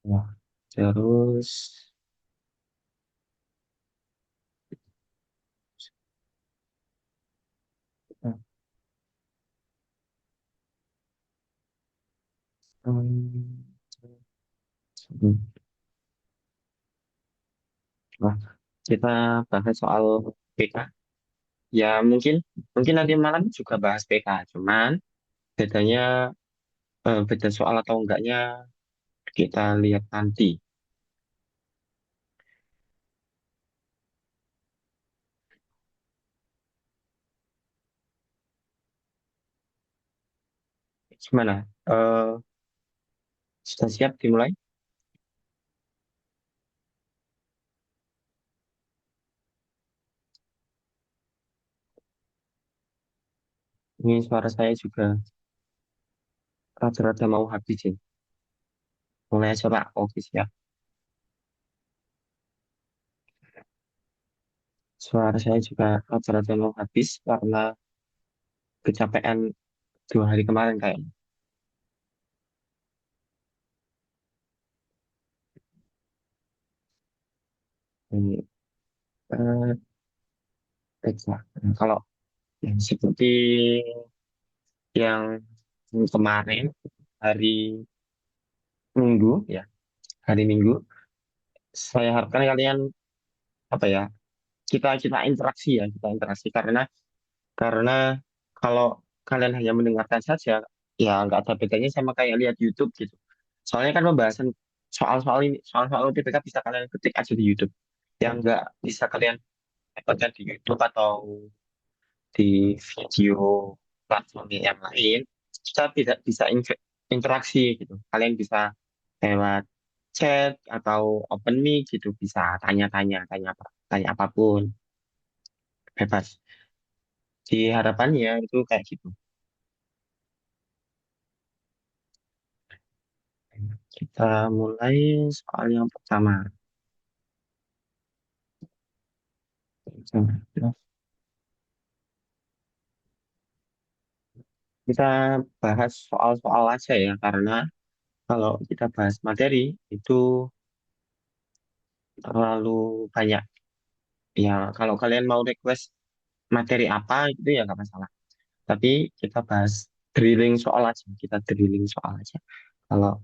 Nah, terus hmm, nah, kita bahas soal PK. Ya mungkin mungkin nanti malam juga bahas PK. Cuman bedanya beda soal atau enggaknya kita lihat nanti. Gimana? Sudah siap dimulai? Ini suara saya juga rada-rada mau habis sih. Mulai aja Pak. Oke siap. Suara saya juga rada-rada mau habis karena kecapean 2 hari kemarin kayaknya. Ini, eh, baiklah. Nah, kalau yang seperti yang kemarin hari Minggu ya, hari Minggu, saya harapkan kalian apa ya, kita kita interaksi ya, kita interaksi karena kalau kalian hanya mendengarkan saja, ya nggak ada bedanya sama kayak lihat YouTube gitu. Soalnya kan pembahasan soal-soal ini, soal-soal UTBK bisa kalian ketik aja di YouTube. Yang nggak bisa kalian dapatkan di YouTube atau di video platform yang lain, kita tidak bisa interaksi gitu. Kalian bisa lewat chat atau open mic gitu, bisa tanya-tanya, tanya apapun, bebas. Di harapannya itu kayak gitu. Kita mulai soal yang pertama. Kita bahas soal-soal aja ya, karena kalau kita bahas materi itu terlalu banyak. Ya, kalau kalian mau request materi apa itu ya nggak masalah. Tapi kita bahas drilling soal aja. Kita drilling soal aja. Kalau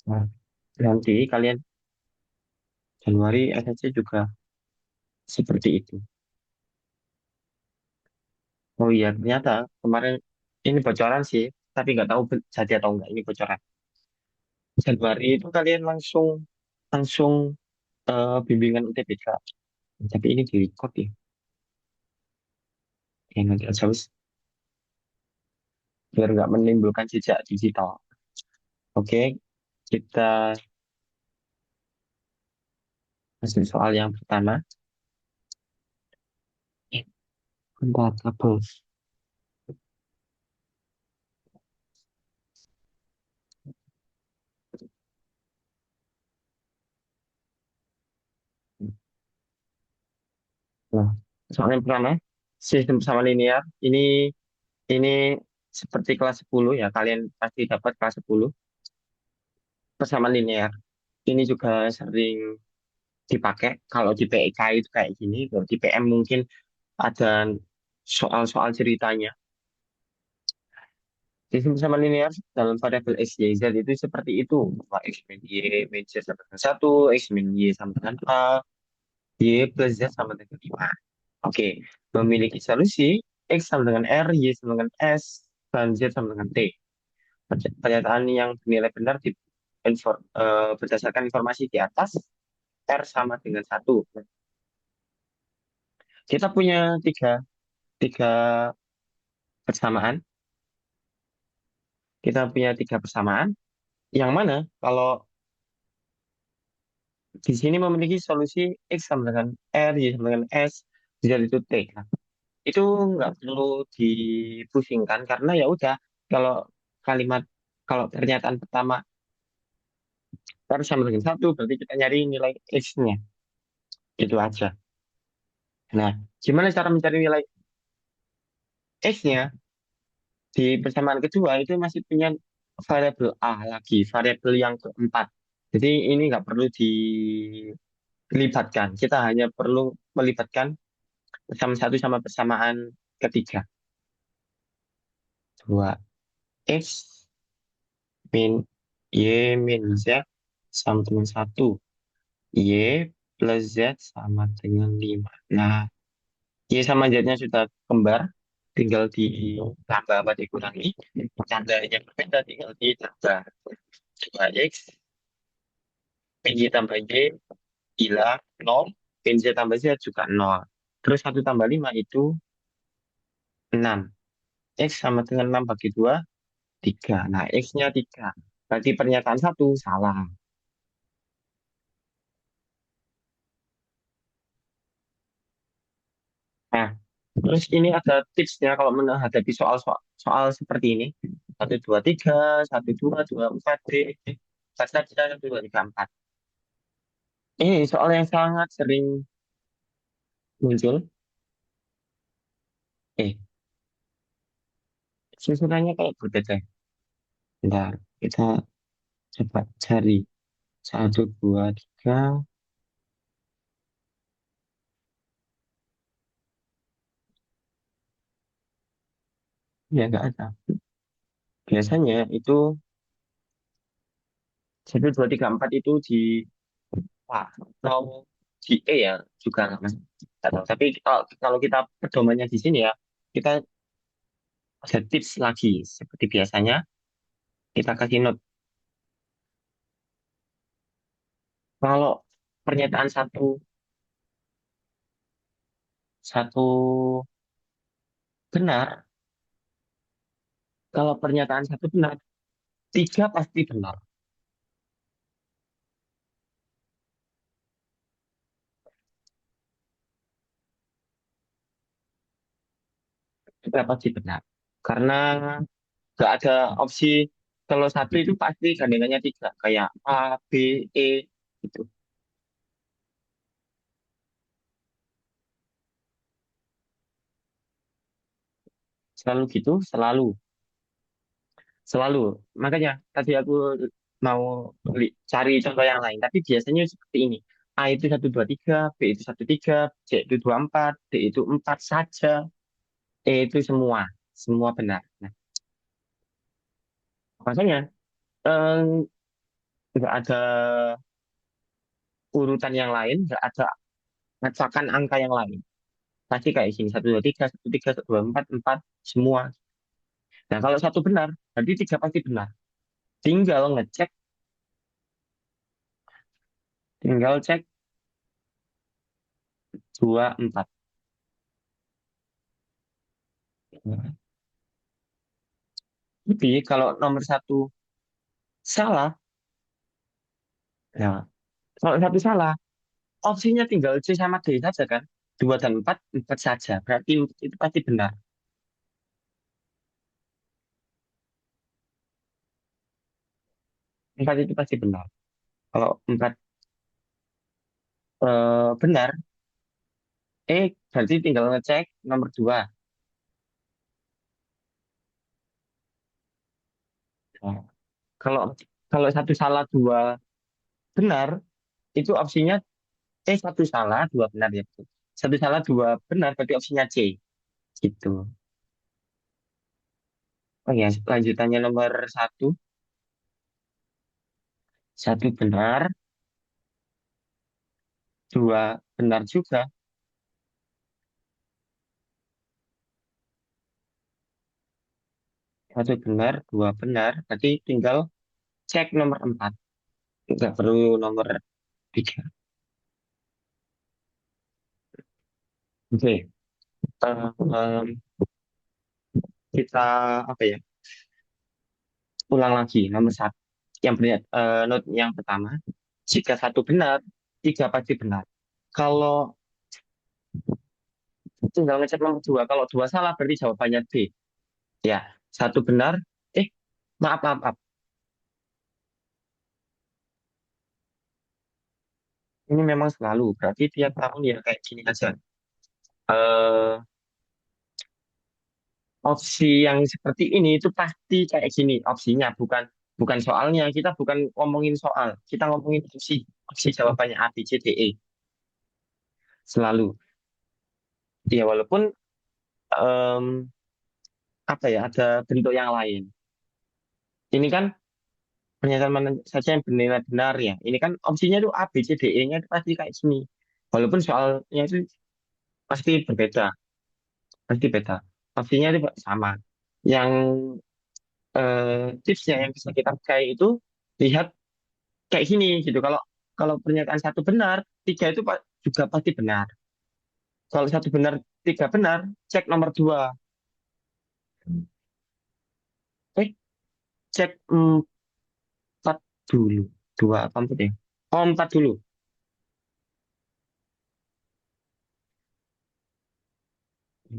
nah, nanti kalian Januari SSC juga seperti itu. Oh iya, ternyata kemarin ini bocoran sih, tapi nggak tahu jadi atau enggak ini bocoran. Januari itu kalian langsung langsung bimbingan UTBK. Tapi ini di record ya. Ya nanti aja wis, biar nggak menimbulkan jejak digital. Oke, kita masuk soal yang pertama. Bentar, kabel. Nah, soal yang pertama, sistem persamaan linear. Ini seperti kelas 10 ya, kalian pasti dapat kelas 10 persamaan linear. Ini juga sering dipakai kalau di PIK itu kayak gini, kalau di PM mungkin ada soal-soal ceritanya. Sistem persamaan linear dalam variabel X, Y, Z itu seperti itu. Bahwa X min Y, min Z sama dengan 1, X min Y sama dengan A, Y plus Z sama dengan 5. Oke, memiliki solusi X sama dengan R, Y sama dengan S, dan Z sama dengan T. Pernyataan yang bernilai benar berdasarkan informasi di atas, R sama dengan 1. Kita punya tiga persamaan. Kita punya tiga persamaan. Yang mana kalau di sini memiliki solusi X sama dengan R, Y sama dengan S, Z itu T. Nah, itu nggak perlu dipusingkan karena ya udah kalau kalimat kalau pernyataan pertama R sama dengan 1 berarti kita nyari nilai X-nya. Itu aja. Nah, gimana cara mencari nilai X-nya? Di persamaan kedua itu masih punya variabel A lagi, variabel yang keempat. Jadi ini nggak perlu dilibatkan. Kita hanya perlu melibatkan bersama satu sama persamaan ketiga. Dua X min Y minus Z sama dengan satu. Y plus Z sama dengan 5. Nah, Y sama Z-nya sudah kembar. Tinggal ditambah apa dikurangi. Tandanya berbeda tinggal ditambah. 2X, min Y tambah Y, hilang, 0. Min Z tambah Z juga 0. Terus 1 tambah 5 itu 6. X sama dengan 6 bagi 2, 3. Nah, X-nya 3. Berarti pernyataan satu salah. Nah, terus ini ada tipsnya kalau menghadapi soal seperti ini. Satu, dua, tiga, satu, dua, empat, empat saja, satu, dua, tiga, empat. Ini soal yang sangat sering muncul. Eh, susunannya kayak berbeda. Bentar, kita coba cari. Satu, dua, tiga. Ya, nggak ada. Biasanya itu satu, dua, tiga, empat itu di A atau di E ya juga nggak masalah. Nggak tahu. Tapi kalau kita pedomannya di sini ya, kita ada tips lagi. Seperti biasanya, kita kasih note. Kalau pernyataan satu satu benar, kalau pernyataan satu benar, tiga pasti benar. Tiga pasti benar. Karena nggak ada opsi kalau satu itu pasti gandengannya tiga. Kayak A, B, E, gitu. Selalu gitu, selalu. Selalu. Makanya tadi aku mau cari contoh yang lain. Tapi biasanya seperti ini. A itu satu dua tiga, B itu satu tiga, C itu dua empat, D itu empat saja, E itu semua, semua benar. Nah, makanya eh, nggak ada urutan yang lain, nggak ada ngacakan angka yang lain. Pasti kayak sini satu dua tiga, satu dua empat, empat semua. Nah, kalau satu benar, berarti tiga pasti benar. Tinggal ngecek, tinggal cek dua empat. Jadi kalau nomor satu salah, ya kalau satu salah, opsinya tinggal C sama D saja kan. Dua dan empat, empat saja. Berarti itu pasti benar. Empat itu pasti benar. Kalau empat benar, berarti tinggal ngecek nomor dua. Nah, kalau kalau satu salah dua benar, itu opsinya satu salah dua benar ya. Satu salah dua benar berarti opsinya C gitu. Oh ya, lanjutannya nomor satu, satu benar, dua benar juga, satu benar, dua benar, berarti tinggal cek nomor empat, nggak perlu nomor tiga. Oke, kita apa ya? Ulang lagi nomor satu. Yang benar, note yang pertama, jika satu benar, tiga pasti benar. Kalau tinggal ngecek nomor dua, kalau dua salah berarti jawabannya B. Ya, satu benar, eh maaf maaf maaf. Ini memang selalu, berarti tiap tahun ya kayak gini aja. Eh opsi yang seperti ini itu pasti kayak gini opsinya, bukan bukan soalnya. Kita bukan ngomongin soal, kita ngomongin opsi. Opsi jawabannya A, B, C, D, E selalu. Ya walaupun em, apa ya, ada bentuk yang lain. Ini kan pernyataan mana saja yang bernilai benar ya. Ini kan opsinya tuh A, B, C, D, E-nya itu pasti kayak sini. Walaupun soalnya itu pasti berbeda, pasti beda. Opsinya itu sama. Yang tipsnya yang bisa kita pakai itu lihat kayak gini gitu. Kalau kalau pernyataan satu benar, tiga itu juga pasti benar. Kalau satu benar, tiga benar, cek nomor dua. Cek empat dulu. Dua apa empat ya? Oh, empat dulu.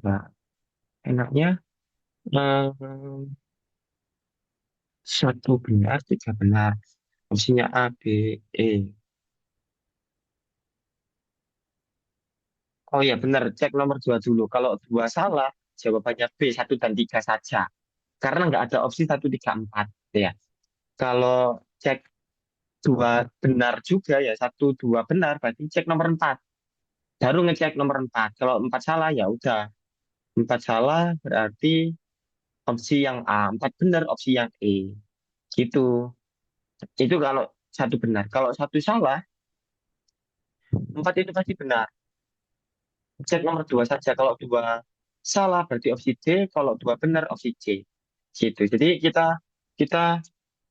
Nah, enaknya eh, satu benar, tiga benar. Opsinya A, B, E. Oh iya benar, cek nomor dua dulu. Kalau dua salah, jawabannya B, satu dan tiga saja. Karena nggak ada opsi satu, tiga, empat. Ya. Kalau cek dua benar juga ya, satu, dua benar, berarti cek nomor empat. Baru ngecek nomor empat. Kalau empat salah, ya udah. Empat salah berarti opsi yang A, empat benar opsi yang E. Gitu. Itu kalau satu benar. Kalau satu salah, empat itu pasti benar. Cek nomor dua saja. Kalau dua salah berarti opsi D, kalau dua benar opsi C. Gitu. Jadi kita kita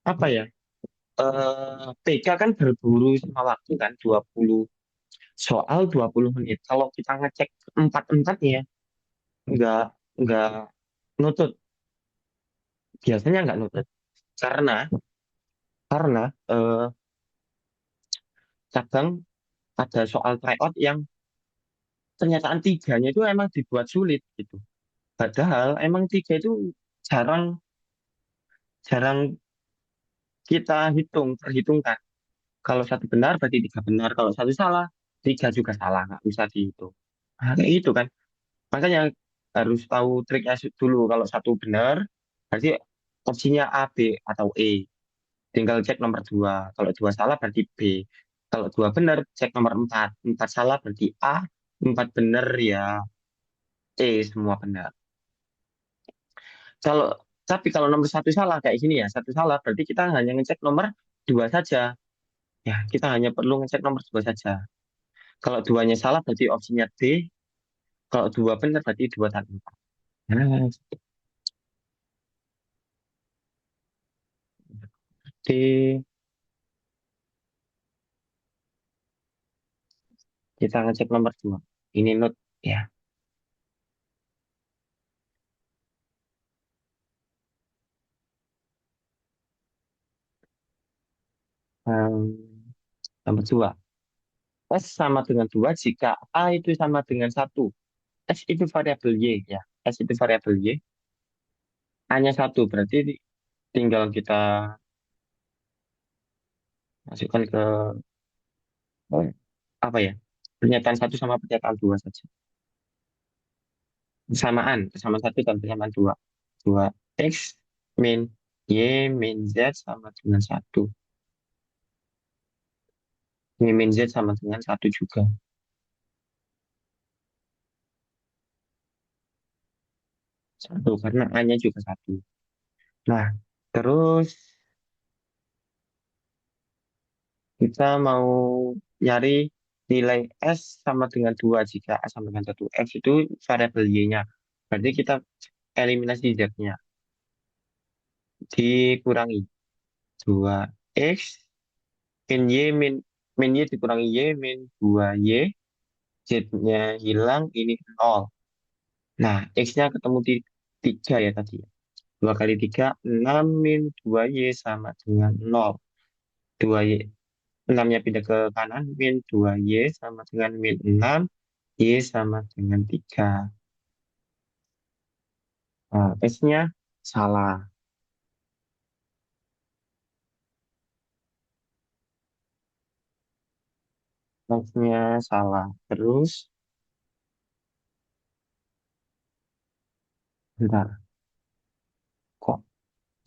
apa ya? PK kan berburu sama waktu kan 20 soal 20 menit. Kalau kita ngecek empat-empatnya nggak nggak nutut. Biasanya nggak nutut. Karena kadang ada soal tryout yang pernyataan tiganya itu emang dibuat sulit gitu. Padahal emang tiga itu jarang jarang kita perhitungkan. Kalau satu benar berarti tiga benar. Kalau satu salah, tiga juga salah, nggak bisa dihitung. Nah, kayak gitu kan. Makanya harus tahu triknya dulu. Kalau satu benar, berarti opsinya A, B, atau E. Tinggal cek nomor dua. Kalau dua salah berarti B. Kalau dua benar, cek nomor empat. Empat salah berarti A. Empat benar ya E, semua benar. Kalau tapi kalau nomor satu salah kayak gini ya, satu salah berarti kita hanya ngecek nomor dua saja. Ya, kita hanya perlu ngecek nomor dua saja. Kalau duanya salah berarti opsinya D. Kalau dua benar berarti dua dan empat. Nah, D. Kita ngecek nomor dua. Ini note ya. Ehm, nomor dua. S sama dengan dua jika A itu sama dengan satu. S itu variabel Y ya. S itu variabel Y. A-nya satu berarti tinggal kita masukkan ke apa ya? Pernyataan satu sama pernyataan dua saja. Kesamaan satu dan kesamaan dua. Dua X min Y min Z sama dengan satu. Y min Z sama dengan satu juga. Satu, karena A-nya juga satu. Nah, terus kita mau nyari nilai S sama dengan dua jika A sama dengan satu. X itu variabel Y-nya. Berarti kita eliminasi Z-nya. Dikurangi dua X min Y min Y dikurangi Y min dua Y. Z-nya hilang, ini nol. Nah, X-nya ketemu di 3 ya tadi. 2 kali 3 6 min 2Y sama dengan nol. 2Y, 6-nya pindah ke kanan, min 2Y sama dengan min 6, Y sama dengan 3. Nah, S-nya salah. S-nya salah. Terus, bentar.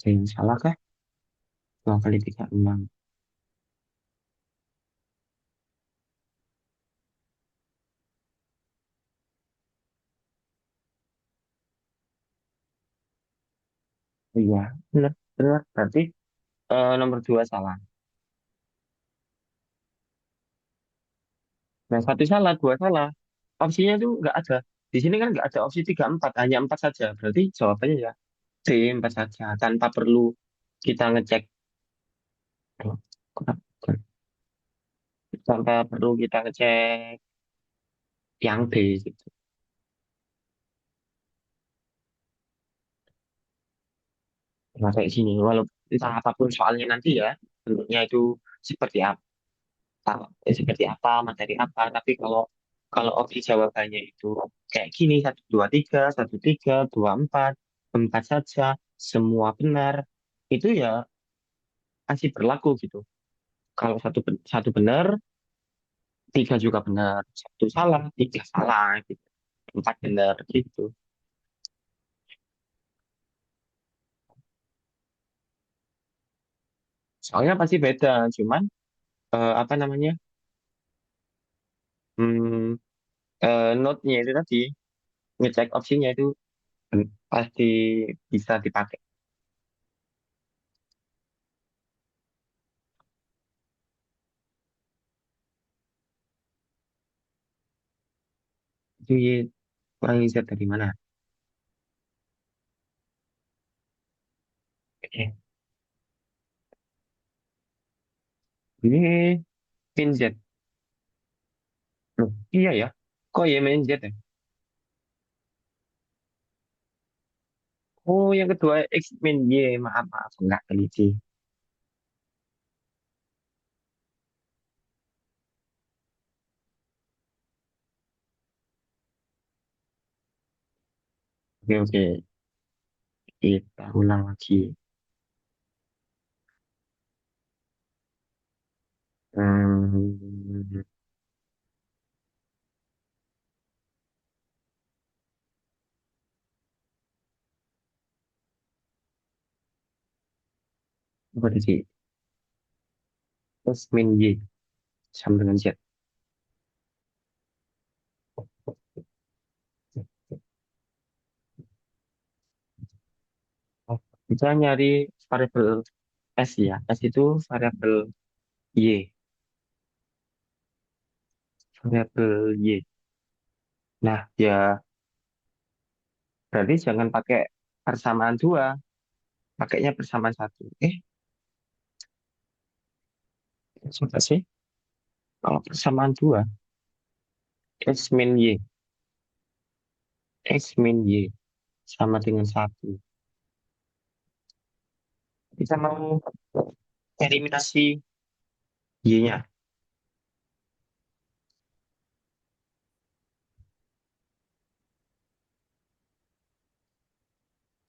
Ada yang salah kah? 2 kali 3 6. Oh iya, benar, benar. Berarti nomor 2 salah. Nah, satu salah, dua salah. Opsinya itu nggak ada. Di sini kan nggak ada opsi 3 4, hanya 4 saja. Berarti jawabannya ya C, 4 saja. Tanpa perlu kita ngecek. Aduh, kenapa? Tanpa perlu kita ngecek yang B gitu. Nah, kayak sini, walaupun entah apapun soalnya nanti ya, bentuknya itu seperti apa, seperti apa, materi apa, tapi kalau kalau opsi jawabannya itu kayak gini, 1 2 3 1 3 2 4 4 saja, semua benar, itu ya masih berlaku gitu. Kalau satu benar, tiga juga benar, satu salah, tiga salah, gitu. Empat benar gitu. Soalnya pasti beda, cuman apa namanya? Hmm, note-nya itu tadi, ngecek opsinya itu pasti bisa dipakai. Itu ya, kurang riset dari mana? Eh, ini min Z. Loh, iya ya. Kok ya min Z ya? Oh, yang kedua X min Y. Maaf, maaf. Enggak teliti. Oke, oke. Kita ulang lagi. Hmm, apa tadi? X min Y sama dengan Z. Oh, kita nyari variabel S ya. S itu variabel Y. Variabel Y. Nah, ya berarti jangan pakai persamaan dua. Pakainya persamaan satu. Sudah sih. Kalau persamaan dua, X min Y. X min Y sama dengan satu. Kita mau eliminasi Y-nya.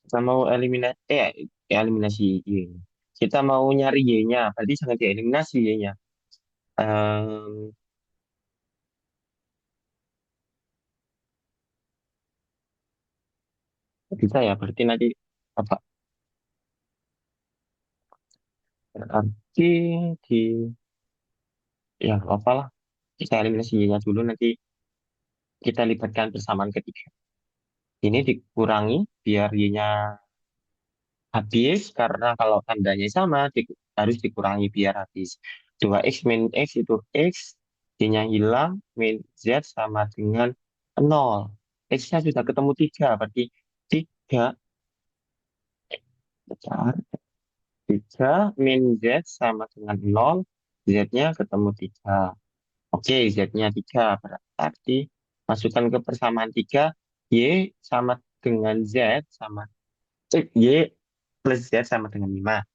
Kita mau eliminasi Y. Kita mau nyari Y-nya. Berarti jangan dieliminasi Y-nya. Ehm, bisa ya. Berarti nanti apa? Berarti di ya nggak apa lah. Kita eliminasi Y-nya dulu. Nanti kita libatkan persamaan ketiga. Ini dikurangi biar Y-nya habis karena kalau tandanya sama harus dikurangi biar habis. 2x min x itu x, y-nya hilang, min z sama dengan 0. X-nya sudah ketemu 3, berarti 3 besar. 3 min z sama dengan 0, z-nya ketemu 3. Oke, z-nya 3, berarti masukkan ke persamaan 3, y sama dengan z sama y plus z sama dengan 5.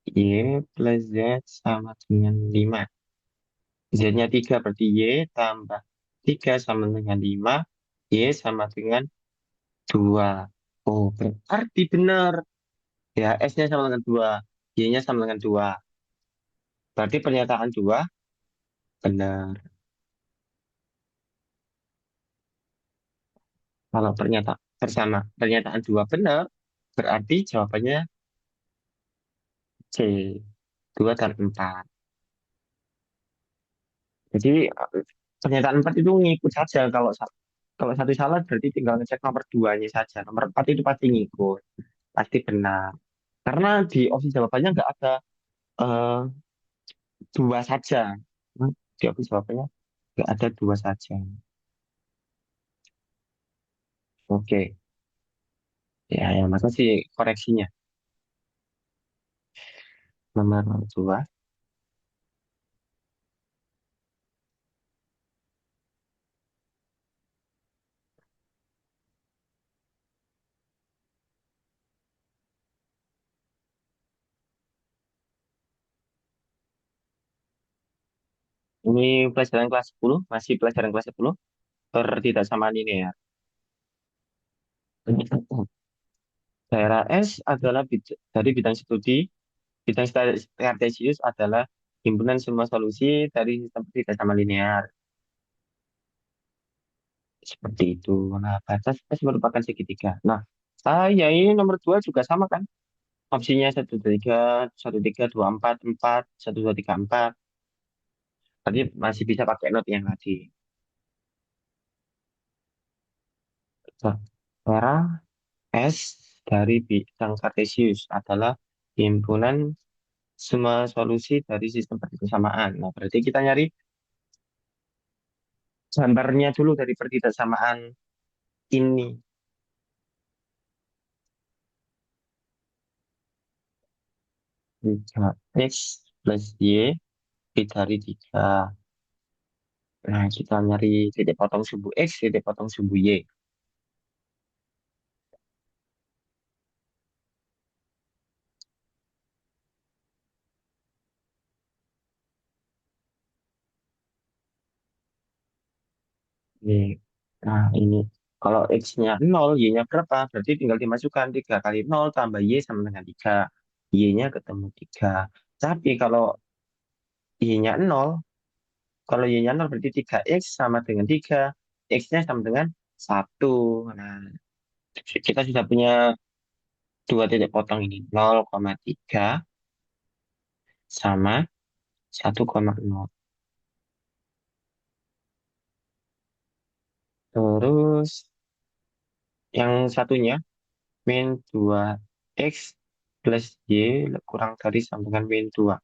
Y plus Z sama dengan 5. Z-nya 3 berarti Y tambah 3 sama dengan 5. Y sama dengan 2. Oh, berarti benar. Ya, S-nya sama dengan 2. Y-nya sama dengan 2. Berarti pernyataan 2 benar. Kalau pernyataan bersama. Pernyataan dua benar, berarti jawabannya C, 2 dan 4. Jadi pernyataan 4 itu ngikut saja. Kalau satu salah berarti tinggal ngecek nomor duanya saja. Nomor 4 itu pasti ngikut, pasti benar. Karena di opsi jawabannya nggak ada eh, dua saja. Hmm, di opsi jawabannya nggak ada dua saja. Oke, ya, ya, masa sih koreksinya. Nomor dua, ini pelajaran kelas 10, masih pelajaran kelas 10, tidak sama linear. Daerah S adalah dari bidang studi, bidang kartesius adalah himpunan semua solusi dari sistem tidak sama linear. Seperti itu. Nah, batas S merupakan segitiga. Nah, saya ini nomor dua juga sama kan? Opsinya satu tiga, satu tiga dua empat empat, satu dua tiga empat. Tadi masih bisa pakai not yang tadi. Nah, daerah S dari bidang kartesius adalah himpunan semua solusi dari sistem persamaan. Nah, berarti kita nyari gambarnya dulu dari pertidakssamaan ini. Tiga X plus Y dikali tiga. Nah, kita nyari titik potong sumbu X, titik potong sumbu Y. Y. Nah, ini. Kalau X-nya 0, Y-nya berapa? Berarti tinggal dimasukkan 3 kali 0 tambah Y sama dengan 3. Y-nya ketemu 3. Tapi kalau Y-nya 0, kalau Y-nya 0 berarti 3X sama dengan 3. X-nya sama dengan 1. Nah, kita sudah punya dua titik potong ini. 0,3 sama 1,0. Terus yang satunya min 2X plus Y kurang dari sama dengan min 2.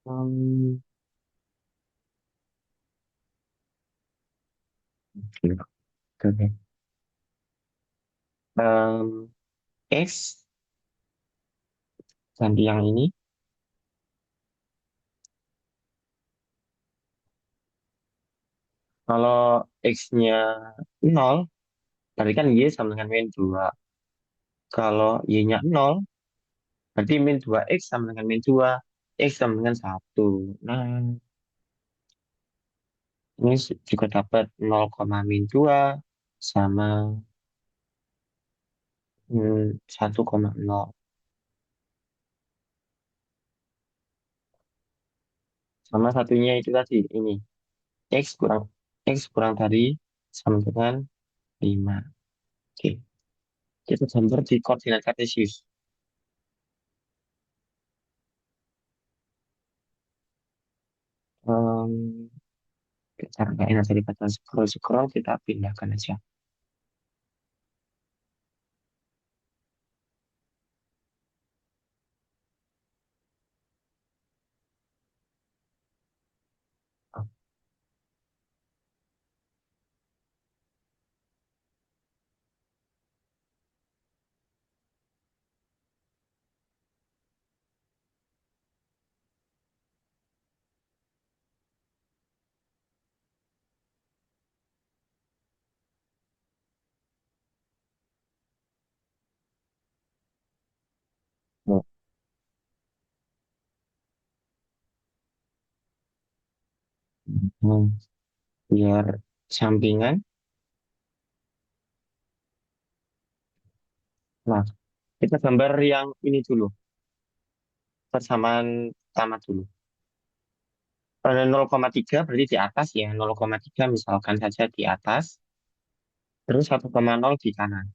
Hmm, oke. X ganti yang ini. Kalau X-nya 0, berarti kan Y sama dengan min 2. Kalau Y-nya 0, berarti min 2X sama dengan min 2. X sama dengan 1. Nah, ini juga dapat 0, min 2 sama 1,0. Sama satunya itu tadi, ini. X kurang X kurang dari sama dengan 5. Oke, kita gambar di koordinat kartesius. Um, Kita nggak enak daripada scroll-scroll, kita pindahkan aja. Hmm, biar sampingan Nah, kita gambar yang ini dulu, persamaan pertama dulu. Pada 0,3 berarti di atas ya, 0,3 misalkan saja di atas, terus 1,0 di kanan.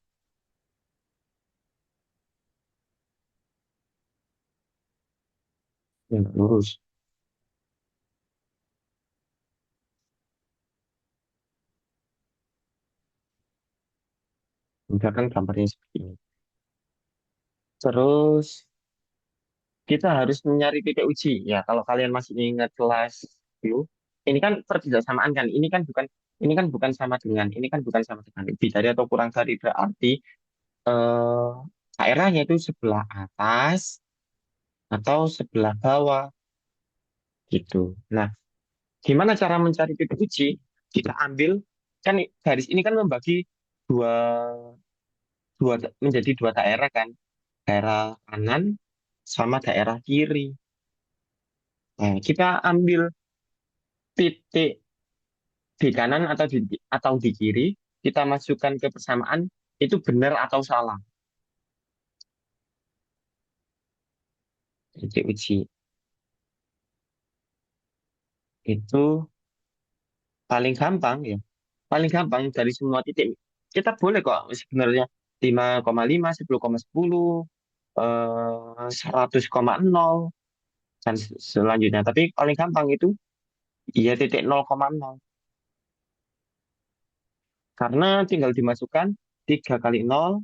Yang lurus. Misalkan gambarnya seperti ini. Terus kita harus mencari titik uji. Ya, kalau kalian masih ingat kelas dulu, ini kan perbedaan kan. Ini kan bukan sama dengan, ini kan bukan sama dengan lebih dari atau kurang dari berarti eh, daerahnya itu sebelah atas atau sebelah bawah gitu. Nah, gimana cara mencari titik uji? Kita ambil kan garis ini kan membagi dua dua menjadi dua daerah kan, daerah kanan sama daerah kiri. Nah, kita ambil titik di kanan atau di kiri, kita masukkan ke persamaan itu benar atau salah. Titik uji itu paling gampang ya. Paling gampang dari semua titik. Kita boleh kok sebenarnya 5,5, 10,10, 100,0 dan selanjutnya. Tapi paling gampang itu ya titik 0,0. Karena tinggal dimasukkan 3 kali 0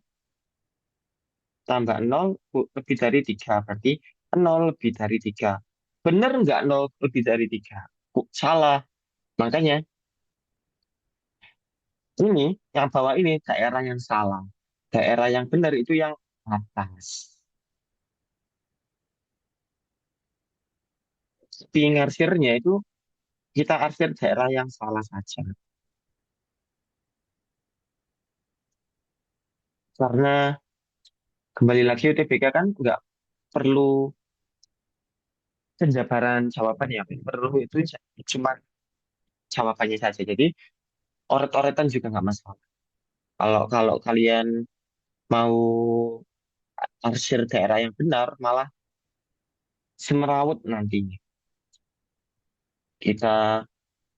tambah 0 lebih dari 3. Berarti 0 lebih dari 3. Benar nggak 0 lebih dari 3? Salah. Makanya ini yang bawah ini daerah yang salah. Daerah yang benar itu yang atas. Tapi ngarsirnya itu kita arsir daerah yang salah saja. Karena kembali lagi UTBK kan nggak perlu penjabaran jawabannya. Yang perlu itu cuma jawabannya saja. Jadi oret-oretan juga nggak masalah. Kalau kalau kalian mau arsir daerah yang benar, malah semerawut nantinya. Kita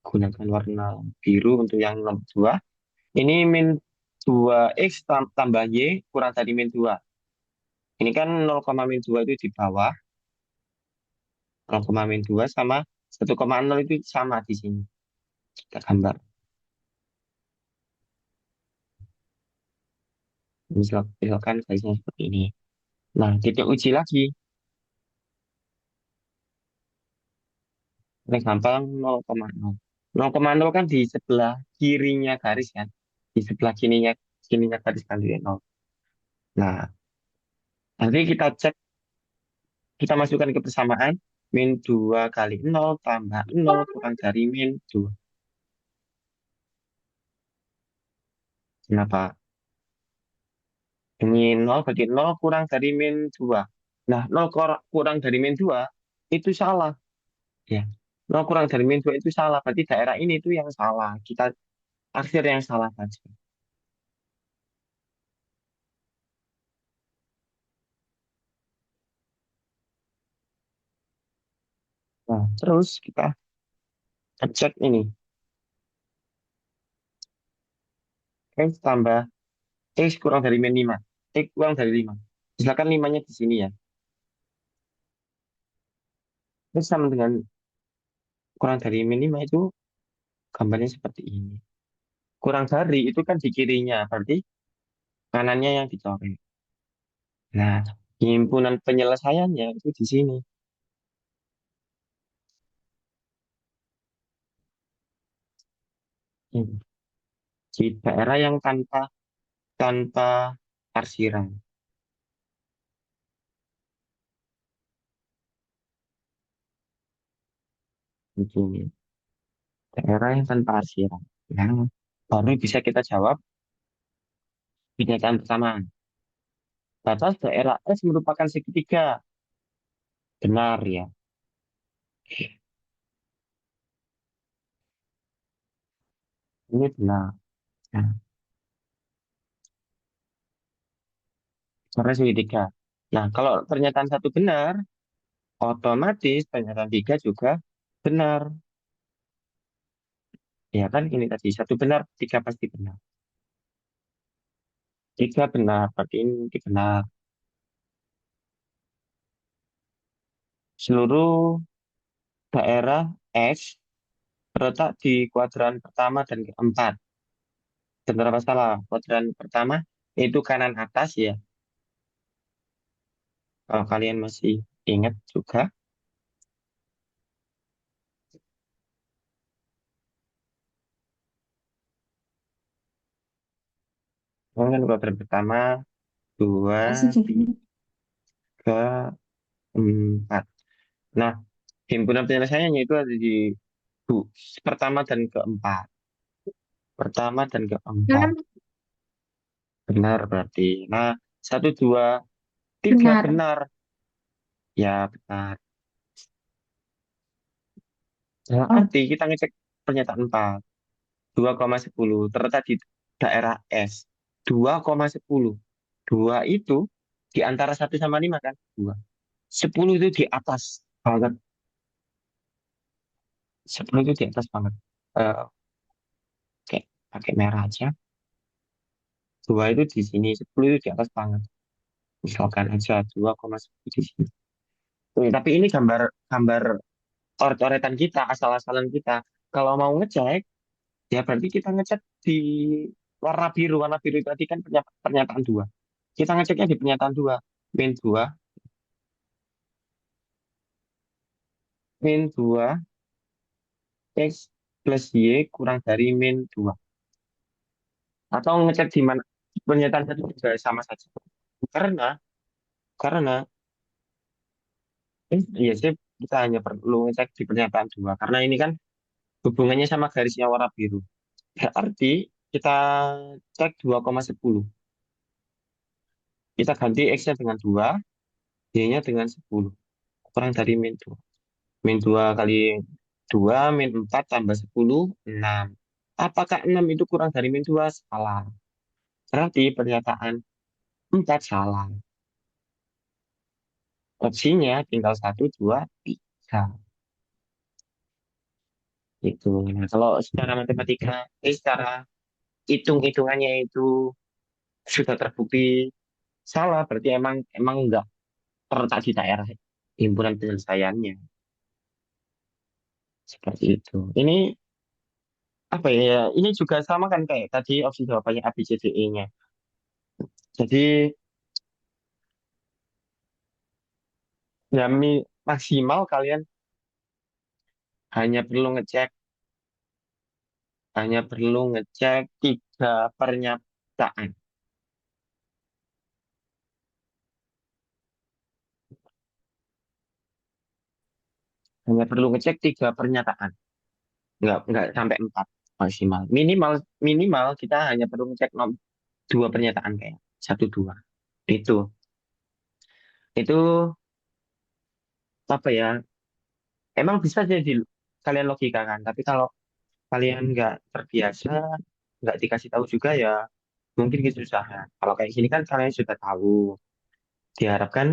gunakan warna biru untuk yang nomor 2. Ini min 2x tambah y kurang dari min 2. Ini kan 0,-2 itu di bawah, 0,-2 sama 1,0 itu sama di sini. Kita gambar. Misalkan garisnya seperti ini. Nah, titik uji lagi. Paling gampang 0,0. 0,0 kan di sebelah kirinya garis kan. Di sebelah kirinya garis kan di 0. Nah, nanti kita cek, kita masukkan ke persamaan. Min 2 kali 0 tambah 0 kurang dari min 2. Kenapa? Ini 0 berarti 0 kurang dari min 2. Nah, 0 kurang dari min 2 itu salah. Ya. 0 kurang dari min 2 itu salah. Berarti daerah ini itu yang salah. Kita akhir yang salah saja. Nah, terus kita cek ini. X tambah X kurang dari min 5. X kurang dari 5. Misalkan 5-nya di sini ya. Terus sama dengan kurang dari min 5 itu gambarnya seperti ini. Kurang dari itu kan di kirinya. Berarti kanannya yang dicoret. Nah, himpunan penyelesaiannya itu di sini. Hmm. Di daerah yang tanpa parsiran. Itu daerah yang tanpa parsiran. Nah, baru bisa kita jawab pernyataan pertama. Batas daerah S merupakan segitiga. Benar ya. Ini benar. Nah, Karena segitiga. Nah, kalau pernyataan satu benar, otomatis pernyataan tiga juga benar. Ya kan, ini tadi satu benar, tiga pasti benar. Tiga benar, berarti ini benar. Seluruh daerah S terletak di kuadran pertama dan keempat. Benar apa salah? Kuadran pertama itu kanan atas ya. Kalau kalian masih ingat juga, kan kuadran pertama, dua, Masih jadi. tiga, empat. Nah, himpunan penyelesaiannya itu ada di bu, pertama dan keempat. Pertama dan keempat. Memang Benar berarti. Nah, satu, dua, tiga benar. benar. Ya, benar. Nah, Oh, arti kita ngecek pernyataan 4. 2,10 terletak di daerah S. 2,10. Dua itu di antara satu sama 5 kan? Dua. 10 itu di atas banget. 10 itu di atas banget. Eh, Oke, pakai merah aja. Dua itu di sini, 10 itu di atas banget. Misalkan aja 2,10 di sini. Tapi ini gambar gambar coret-coretan kita, asal-asalan kita. Kalau mau ngecek, ya berarti kita ngecek di warna biru. Warna biru itu tadi kan pernyataan dua. Kita ngeceknya di pernyataan dua. Min dua, min dua, X plus Y kurang dari min dua. Atau ngecek di mana pernyataan tadi juga sama saja. Karena, karena, iya sih, kita hanya perlu ngecek di pernyataan dua. Karena ini kan hubungannya sama garisnya warna biru. Berarti kita cek 2,10. Kita ganti X-nya dengan 2, Y-nya dengan 10. Kurang dari min 2. Min 2 kali 2, min 4 tambah 10, 6. Apakah 6 itu kurang dari min 2? Salah. Berarti pernyataan 4 salah. Opsinya tinggal 1, 2, 3. Itu. Nah, kalau secara matematika, secara hitung-hitungannya itu sudah terbukti salah, berarti emang emang enggak terletak di daerah himpunan penyelesaiannya. Seperti itu. Ini apa ya? Ini juga sama kan kayak tadi opsi jawabannya A, B, C, D, E-nya. Jadi ya maksimal kalian hanya perlu ngecek hanya perlu ngecek tiga pernyataan. Hanya perlu ngecek tiga pernyataan. Nggak sampai empat maksimal. Minimal minimal kita hanya perlu ngecek dua pernyataan kayak satu dua. Itu itu apa ya? Emang bisa jadi kalian logika kan. Tapi kalau kalian nggak terbiasa, nggak dikasih tahu juga ya mungkin kesusahan. Kalau kayak gini kan kalian sudah tahu. Diharapkan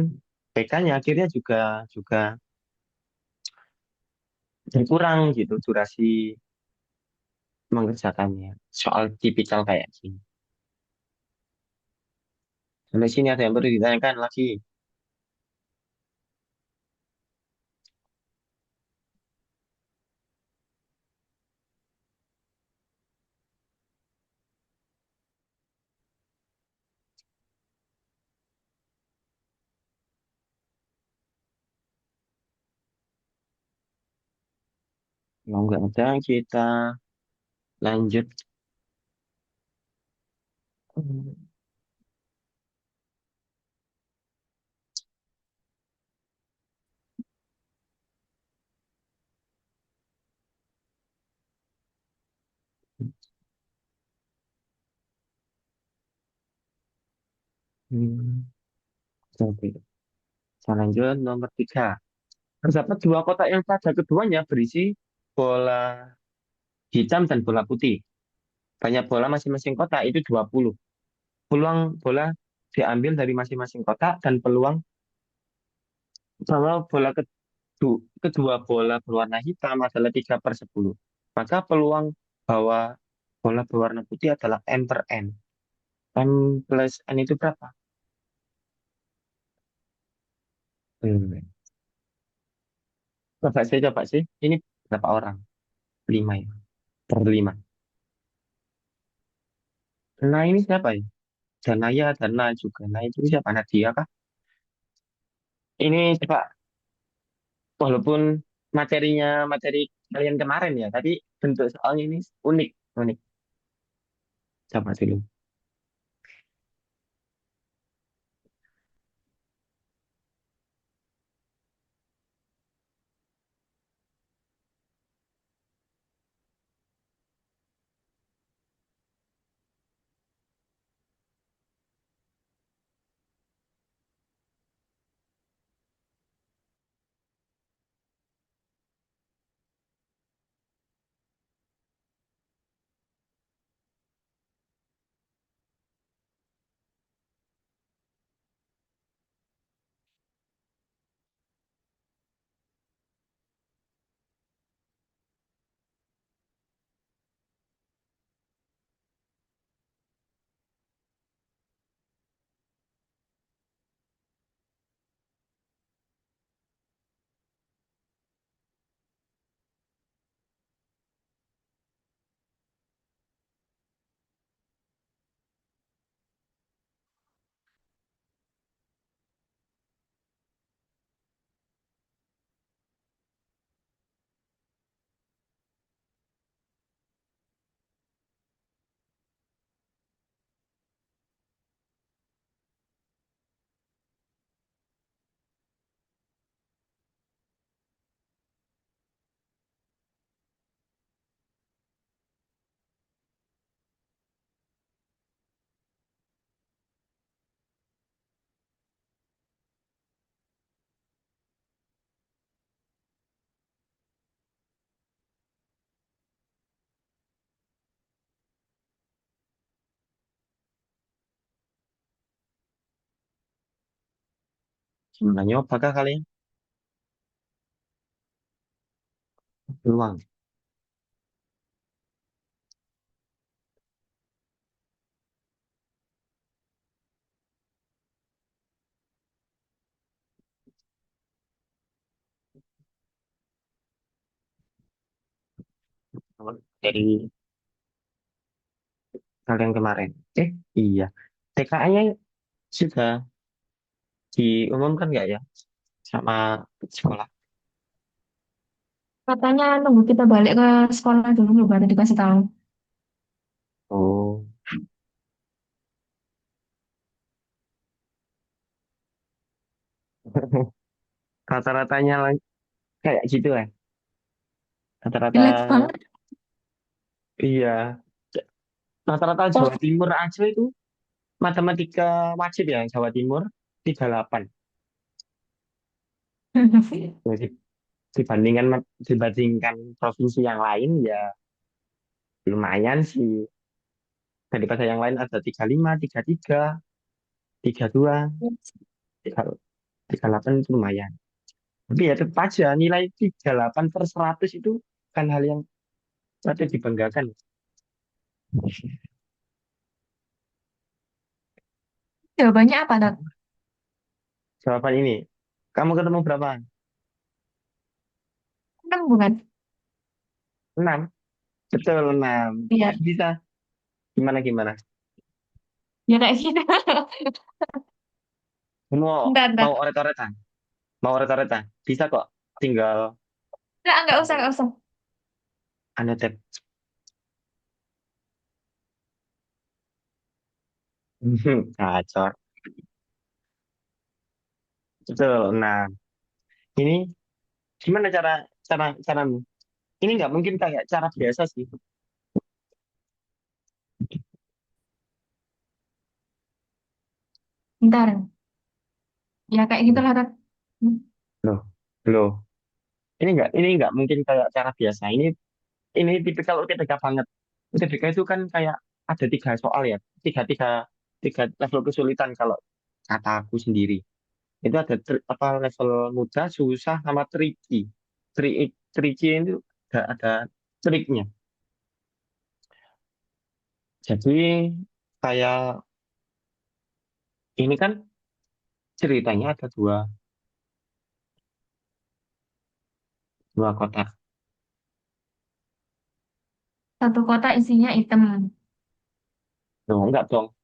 PK-nya akhirnya juga juga berkurang gitu durasi mengerjakannya. Soal tipikal kayak gini. Sampai sini ada yang perlu ditanyakan lagi. Kalau nggak ada, kita lanjut. Hmm, oke. Kita lanjut nomor 3. Terdapat dua kotak yang pada keduanya berisi bola hitam dan bola putih. Banyak bola masing-masing kotak itu 20. Peluang bola diambil dari masing-masing kotak dan peluang bahwa kedua bola berwarna hitam adalah 3/10. Maka peluang bahwa bola berwarna putih adalah M per N. M plus N itu berapa? Hmm. Coba sih. Ini berapa orang? 5 ya. Per 5. Nah ini siapa ya? Danaya, Dana juga. Nah itu siapa? Nadia kah? Ini coba, walaupun materinya materi kalian kemarin ya, tapi bentuk soalnya ini unik. Unik. Coba dulu. Sebenarnya apakah kalian peluang? Dari kalian kemarin. Iya. TKA-nya sudah diumumkan nggak ya sama sekolah? Katanya nunggu kita balik ke sekolah dulu baru dikasih tahu. Oh, rata-ratanya kayak gitu ya. Rata-rata, Jelek banget. iya. Rata-rata Jawa Oh, Timur aja itu matematika wajib ya Jawa Timur 38. Jadi dibandingkan provinsi yang lain ya lumayan sih. Daripada yang lain ada 35, 33, 32, 38 itu lumayan. Tapi ya tetap aja nilai 38/100 itu kan hal yang patut dibanggakan. jawabannya apa, Dok? Jawaban ini, kamu ketemu berapa? 6 bukan? 6. Betul, 6. Iya, Bisa. Gimana, gimana? ya kayak gitu. Mau, Entar, mau entar. oret-oretan? Mau oret-oretan? Bisa kok. Tinggal Enggak usah, enggak usah. annotate. Gacor. Betul. Nah, ini gimana caramu? Ini nggak mungkin kayak cara biasa sih. Entar. Ya kayak gitulah, Dok. Loh, loh. Ini nggak mungkin kayak cara biasa. Ini tipikal UTBK banget. UTBK itu kan kayak ada 3 soal ya. Tiga, tiga. tiga level kesulitan kalau kata aku sendiri. Itu ada apa level mudah, susah, sama tricky. Tricky itu ada triknya. Jadi kayak ini kan ceritanya ada dua kotak. Satu kotak isinya hitam. Loh, enggak dong,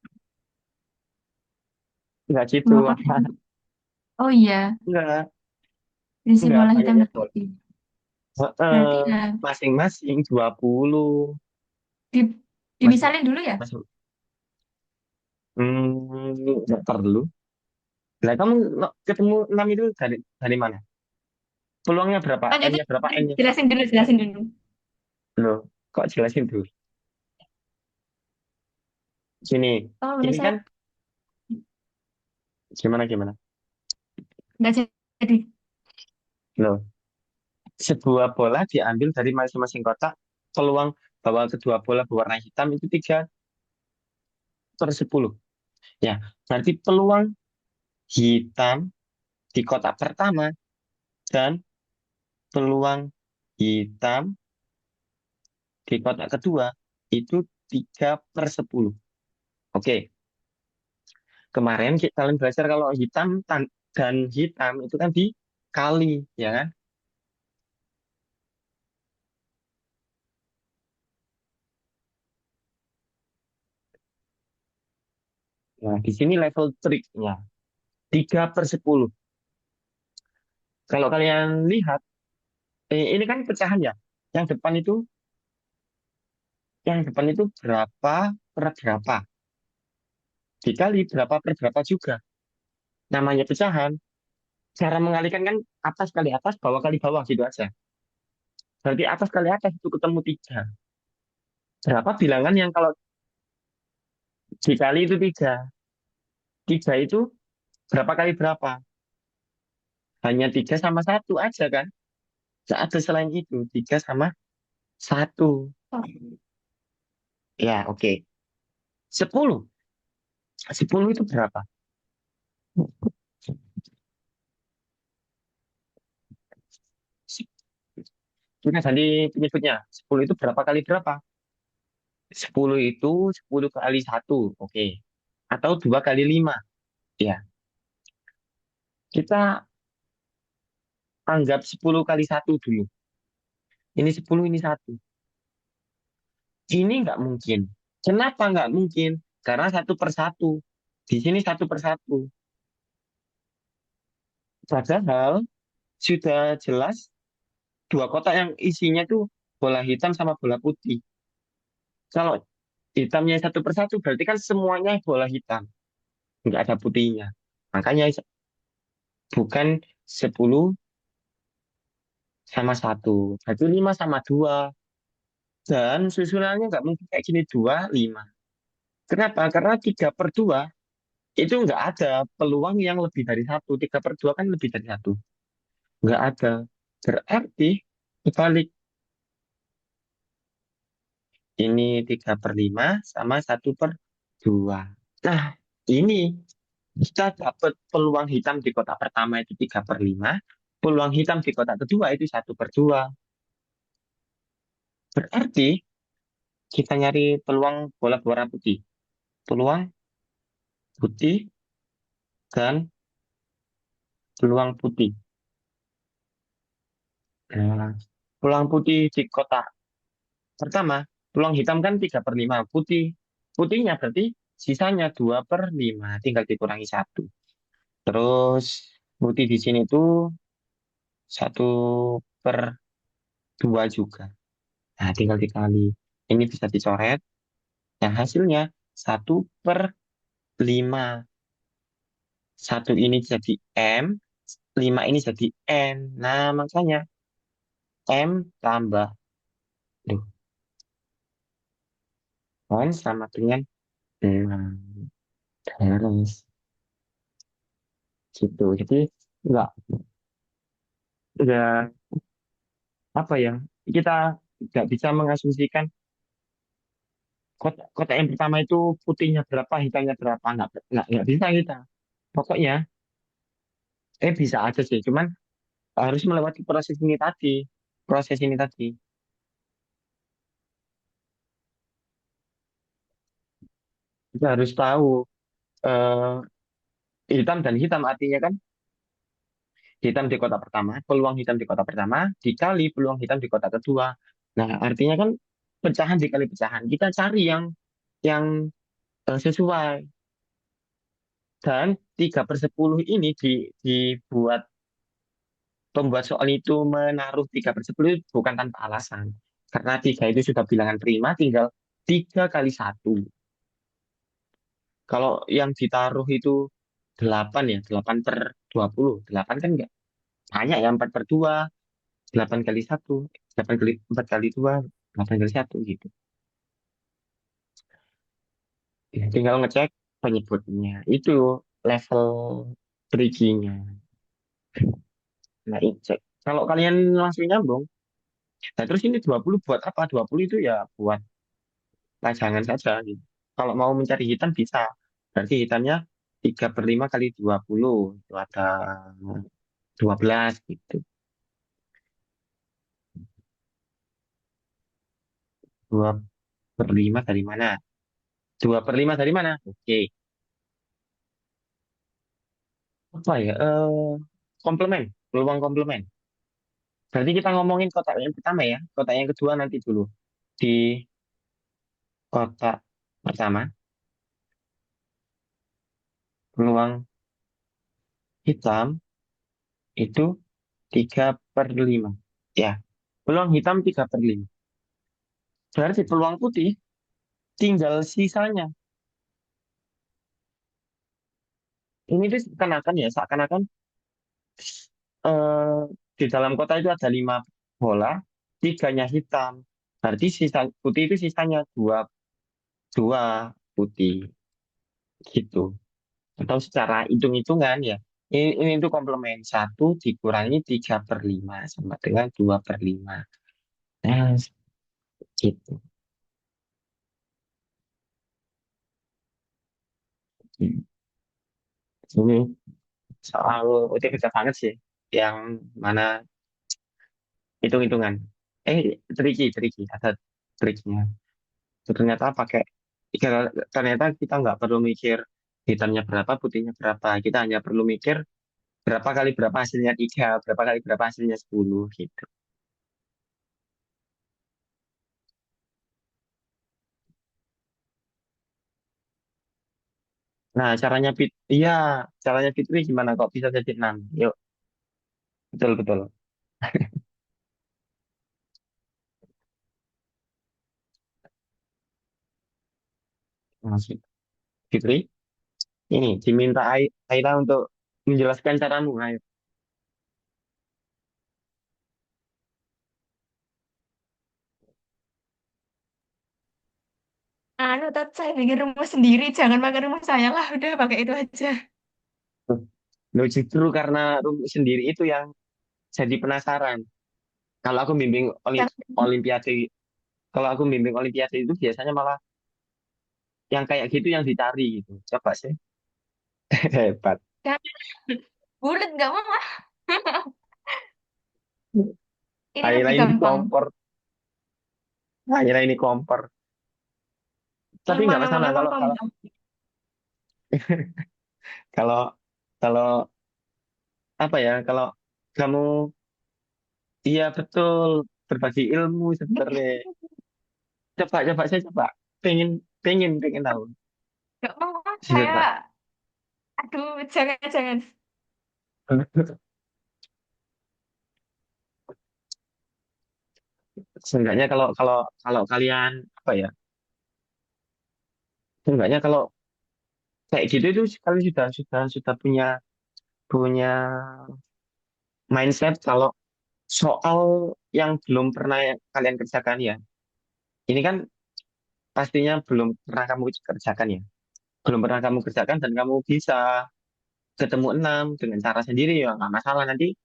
enggak gitu. Dua kotak. Oh iya, Enggak, diisi enggak bola hitam banyaknya dan dong. putih. Berarti Heeh, ya, masing-masing 20. di, Masih, dimisalin dulu ya. masih, enggak perlu. Lah kamu ketemu 6 itu dari mana? Peluangnya berapa? Lanjutin, N-nya berapa? N-nya berapa? jelasin dulu, jelasin dulu. Loh, kok jelasin dulu? Sini, Oh, boleh ini saya? kan gimana gimana? Nggak jadi. Loh, sebuah bola diambil dari masing-masing kotak. Peluang bahwa kedua bola berwarna hitam itu 3/10. Ya, berarti peluang hitam di kotak pertama dan peluang hitam di kotak kedua itu 3/10. Oke, kemarin kalian belajar kalau hitam dan hitam itu kan dikali, ya kan? Nah, di sini level triknya 3/10. Kalau kalian lihat, ini kan pecahan ya. Yang depan itu, yang depan itu berapa per berapa? Dikali berapa per berapa juga. Namanya pecahan. Cara mengalihkan kan atas kali atas, bawah kali bawah gitu aja. Berarti atas kali atas itu ketemu 3. Berapa bilangan yang kalau dikali itu 3? 3 itu berapa kali berapa? Hanya 3 sama satu aja kan? Nggak ada selain itu. 3 sama satu. Oh, Ya, oke. 10. 10 itu berapa? Kita ganti penyebutnya. 10 itu berapa kali berapa? 10 itu 10 kali satu. Oke. Atau 2 kali 5. Ya, kita anggap 10 kali satu dulu. Ini 10, ini satu. Ini nggak mungkin. Kenapa nggak mungkin? Karena satu per satu. Di sini satu per satu. Padahal sudah jelas dua kotak yang isinya tuh bola hitam sama bola putih. Kalau hitamnya satu per satu berarti kan semuanya bola hitam. Nggak ada putihnya. Makanya bukan 10 sama satu. Berarti 5 sama 2. Dan susunannya nggak mungkin kayak gini 2 5. Kenapa? Karena 3 per 2 itu nggak ada peluang yang lebih dari satu. 3 per 2 kan lebih dari satu. Nggak ada. Berarti dibalik. Ini 3/5 sama 1/2. Nah, ini kita dapat peluang hitam di kotak pertama itu 3/5. Peluang hitam di kotak kedua itu 1/2. Berarti kita nyari peluang bola berwarna putih. Peluang putih dan peluang putih. Nah, peluang putih di kotak pertama, peluang hitam kan 3/5. Putihnya berarti sisanya 2/5. Tinggal dikurangi satu. Terus putih di sini tuh 1/2 juga. Nah, tinggal dikali. Ini bisa dicoret. Yang hasilnya 1/5. Satu ini jadi M, 5 ini jadi N. Nah, makanya M tambah. Duh, N sama dengan 6. Terus gitu. Jadi enggak, enggak apa ya, kita nggak bisa mengasumsikan Kotak yang pertama itu putihnya berapa, hitamnya berapa, nggak bisa kita. Pokoknya, bisa aja sih, cuman harus melewati proses ini tadi. Kita harus tahu eh, hitam dan hitam artinya kan hitam di kotak pertama, peluang hitam di kotak pertama dikali peluang hitam di kotak kedua. Nah, artinya kan pecahan dikali pecahan. Kita cari yang sesuai. Dan 3/10 ini dibuat pembuat soal itu menaruh 3/10 itu bukan tanpa alasan. Karena tiga itu sudah bilangan prima, tinggal 3 kali 1. Kalau yang ditaruh itu 8 ya, 8/20. 8 kan enggak banyak ya, 4/2, 8 kali 1, 4 kali 2, 8 kali 1 gitu. Ya, tinggal ngecek penyebutnya. Itu level tricky-nya. Nah, cek. Kalau kalian langsung nyambung, nah terus ini 20 buat apa? 20 itu ya buat pajangan saja gitu. Kalau mau mencari hitam bisa. Berarti hitamnya 3/5 kali 20. Itu ada 12 gitu. 2/5 dari mana? 2/5 dari mana? Oke. Apa ya? Komplement. Peluang komplement. Berarti kita ngomongin kotak yang pertama ya. Kotak yang kedua nanti dulu. Di kotak pertama, peluang hitam itu 3/5. Ya, peluang hitam 3/5. Berarti peluang putih tinggal sisanya. Ini tuh seakan-akan ya, seakan-akan eh, di dalam kota itu ada 5 bola, tiganya hitam. Berarti sisa putih itu sisanya dua, dua putih gitu. Atau secara hitung-hitungan ya, ini itu komplement 1 dikurangi 3/5 sama dengan 2/5. Nah, gitu. Ini soal UTBK banget sih, yang mana hitung-hitungan. Tricky, ada triknya. Ternyata pakai, ternyata kita nggak perlu mikir hitamnya berapa, putihnya berapa. Kita hanya perlu mikir berapa kali berapa hasilnya 3, berapa kali berapa hasilnya 10 gitu. Nah, iya, caranya Fitri gimana kok bisa jadi 6? Yuk, betul betul. Masuk. Fitri, ini diminta Aira untuk menjelaskan caramu. Ayo. Anu, tat saya bikin rumus sendiri, jangan pakai rumus saya lah, udah pakai itu aja. Loh, justru karena rumus sendiri itu yang jadi penasaran. Kalau aku bimbing Jangan, olimpiade, kalau aku bimbing olimpiade itu biasanya malah yang kayak gitu yang dicari gitu. Coba sih. Hebat. jangan. Bulat nggak mau ah. Ini Akhirnya lebih ini gampang. kompor. Akhirnya ini kompor. Tapi nggak Emang, emang, masalah emang kalau kalau gampang. kalau kalau apa ya, kalau kamu, iya betul, berbagi ilmu sebenarnya. Coba saya coba. Pengen pengen tahu. Nggak mau ah, saya. Coba. Aduh, jangan, jangan. Seenggaknya kalau kalau kalau kalian apa ya? Seenggaknya kalau kayak gitu itu kalian sudah punya punya mindset kalau soal yang belum pernah kalian kerjakan ya. Ini kan pastinya belum pernah kamu kerjakan ya. Belum pernah kamu kerjakan dan kamu bisa ketemu 6 dengan cara sendiri ya nggak masalah. Nanti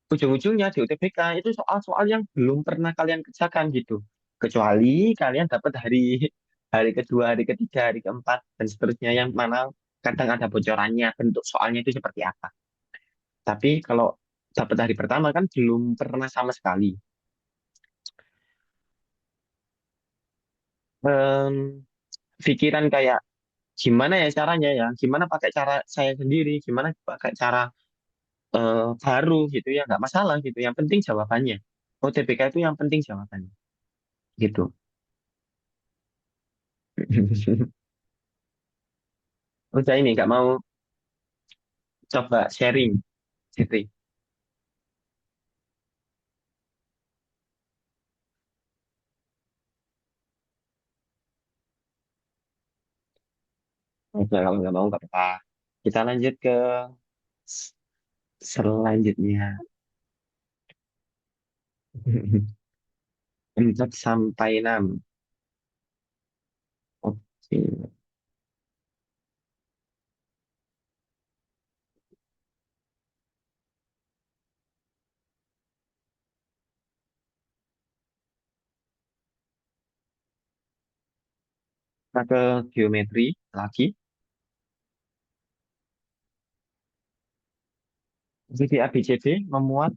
ujung-ujungnya di UTBK itu soal-soal yang belum pernah kalian kerjakan gitu. Kecuali kalian dapat dari hari kedua, hari ketiga, hari keempat, dan seterusnya yang mana kadang ada bocorannya bentuk soalnya itu seperti apa. Tapi kalau dapat hari pertama kan belum pernah sama sekali. Em, Pikiran kayak gimana ya caranya ya, gimana pakai cara saya sendiri, gimana pakai cara baru gitu ya, nggak masalah gitu. Yang penting jawabannya. OTBK itu yang penting jawabannya gitu. Udah ini nggak mau coba sharing, Siti. Oke, kalau nggak mau nggak apa-apa. Kita lanjut ke s- selanjutnya. 4 sampai 6. Oke. Kita ke geometri lagi. Jadi ABCD memuat.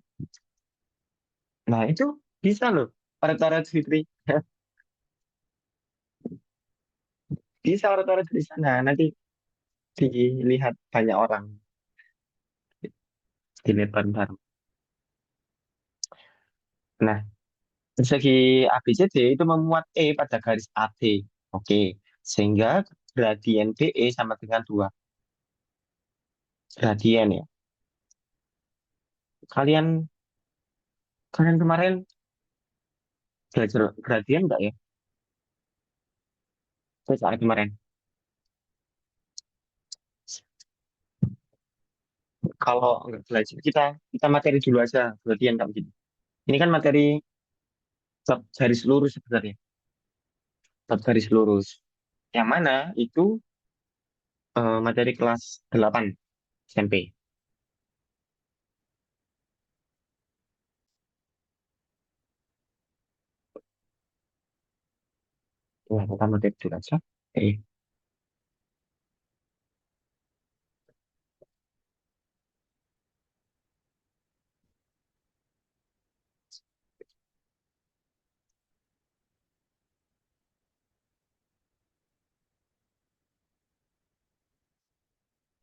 Nah, itu bisa loh. Oret-oret Fitri. Bisa oret-oret di sana. Nanti dilihat banyak orang di net bareng. Nah, segi ABCD itu memuat E pada garis AB. Oke. Sehingga gradien BE sama dengan 2. Gradien ya. Kalian kalian kemarin belajar gradien enggak ya? Saya saat kemarin. Kalau nggak belajar, kita materi dulu aja. Gradien nggak begini. Ini kan materi bab garis lurus sebenarnya. Bab garis lurus. Yang mana itu materi kelas 8 SMP. Wah, kita materi dulu aja. Eh,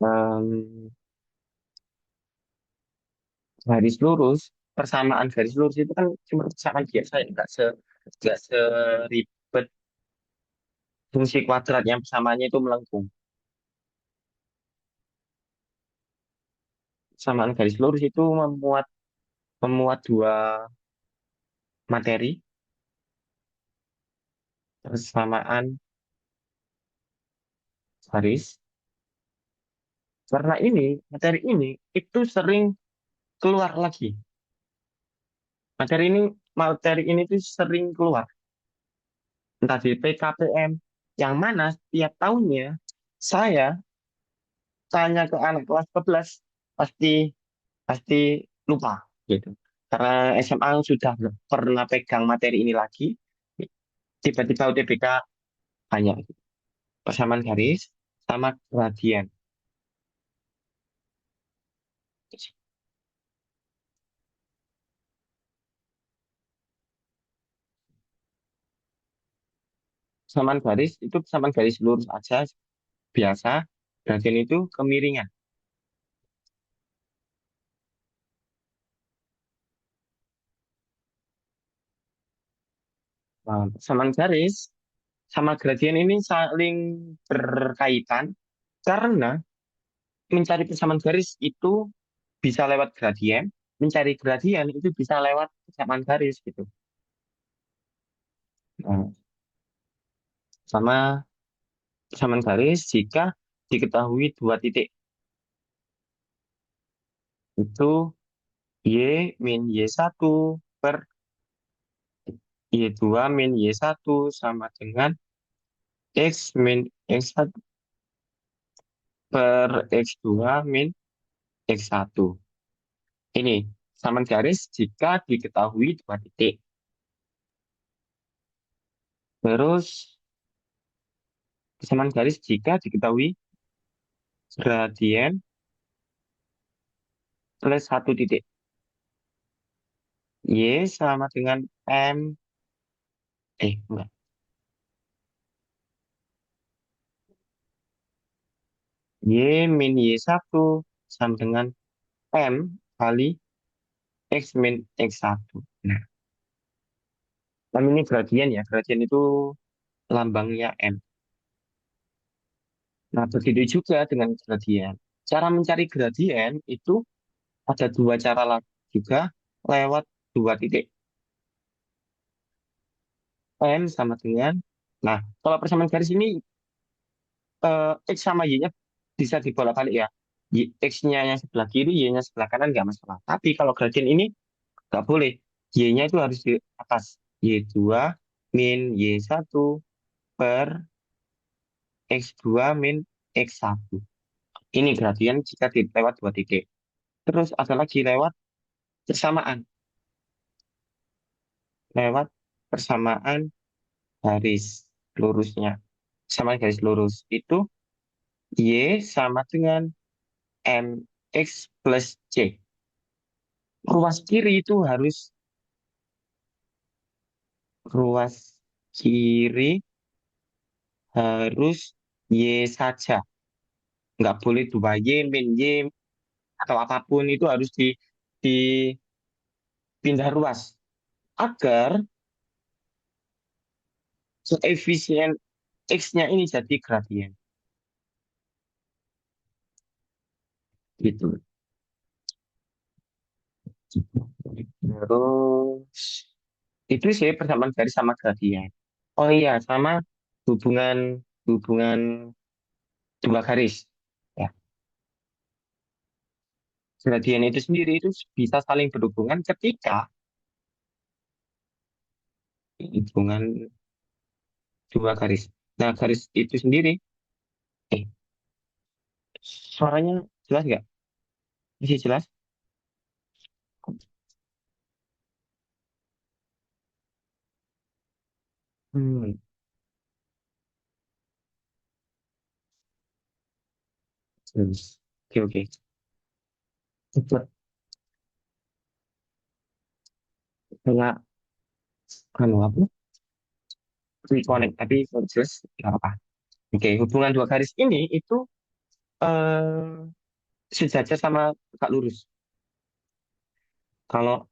em, garis lurus, persamaan garis lurus itu kan cuma persamaan biasa ya, nggak seribet fungsi kuadrat yang persamaannya itu melengkung. Persamaan garis lurus itu memuat memuat dua materi, persamaan garis. Karena ini, materi ini itu sering keluar lagi. Materi ini tuh sering keluar. Entah di PKPM, yang mana setiap tahunnya saya tanya ke anak kelas 11 pasti pasti lupa gitu. Karena SMA sudah nggak pernah pegang materi ini lagi, tiba-tiba UTBK banyak gitu. Persamaan garis sama gradien. Persamaan garis itu persamaan garis lurus aja biasa, gradien itu kemiringan. Nah, persamaan garis sama gradien ini saling berkaitan karena mencari persamaan garis itu bisa lewat gradien, mencari gradien itu bisa lewat persamaan garis gitu. Nah, sama persamaan garis jika diketahui dua titik itu Y min Y1 per Y2 min Y1 sama dengan X min X1 per X2 min X1. Ini persamaan garis jika diketahui dua titik. Terus Persamaan garis jika diketahui gradien plus satu titik. Y sama dengan M, enggak. Y min Y1 sama dengan M kali X min X1. Nah, M ini gradien ya. Gradien itu lambangnya M. Nah, begitu juga dengan gradien. Cara mencari gradien itu ada dua cara lagi juga lewat dua titik. M sama dengan, nah, kalau persamaan garis ini X sama Y-nya bisa dibolak-balik ya. X-nya yang sebelah kiri, Y-nya sebelah kanan nggak masalah. Tapi kalau gradien ini nggak boleh. Y-nya itu harus di atas. Y2 min Y1 per X2 min X1. Ini gradien jika lewat dua titik. Terus ada lagi lewat persamaan. Lewat persamaan garis lurusnya. Persamaan garis lurus. Itu Y sama dengan MX plus C. Ruas kiri itu harus ruas kiri harus Y saja. Nggak boleh dua Y, min Y, atau apapun itu harus dipindah ruas. Agar koefisien X-nya ini jadi gradien. Gitu. Terus itu sih persamaan garis sama gradien. Oh iya, sama hubungan hubungan dua garis. Ya, gradien itu sendiri itu bisa saling berhubungan ketika hubungan dua garis. Nah, garis itu sendiri, eh, suaranya jelas nggak? Masih jelas? Hmm, jelas. Oke, oke. Cepet. Kayak, anu apa? Reconnect, tapi kalau jelas nggak apa-apa. Oke, hubungan dua garis ini itu eh, sejajar sama tegak lurus. Kalau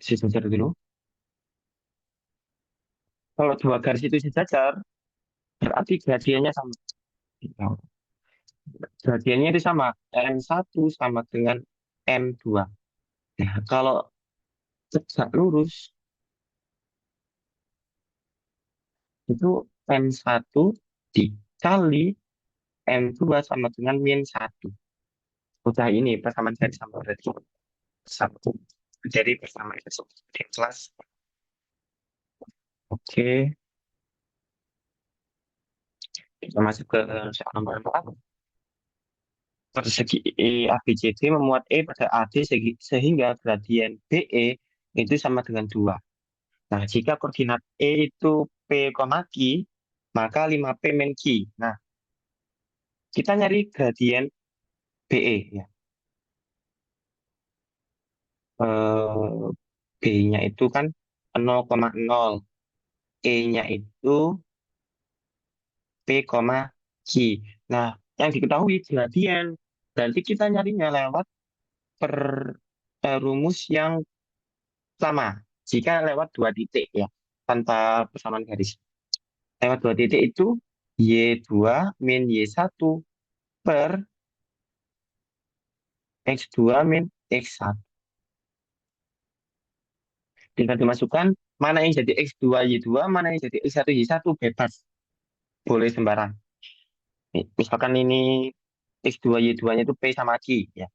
sejajar dulu, kalau dua garis itu sejajar, berarti gradiennya sama. Nah, gradiennya itu sama. M1 sama dengan M2. Nah, kalau tegak lurus, itu M1 dikali M2 sama dengan min 1. Udah ini persamaan garis sama berarti satu. Jadi persamaan garis di kelas. Oke, kita masuk ke soal nomor 4. Persegi ABCD memuat E pada AD sehingga gradien BE itu sama dengan 2. Nah, jika koordinat E itu P, Q, maka 5P min Q. Nah, kita nyari gradien BE ya. B-nya itu kan 0,0. E-nya itu P, Q. Nah, yang diketahui gradien. Berarti kita nyarinya lewat per rumus yang sama. Jika lewat dua titik ya, tanpa persamaan garis. Lewat dua titik itu Y2 min Y1 per X2 min X1. Tinggal dimasukkan mana yang jadi X2 Y2, mana yang jadi X1 Y1 bebas. Boleh sembarang. Misalkan ini X2 Y2-nya itu P sama Q ya.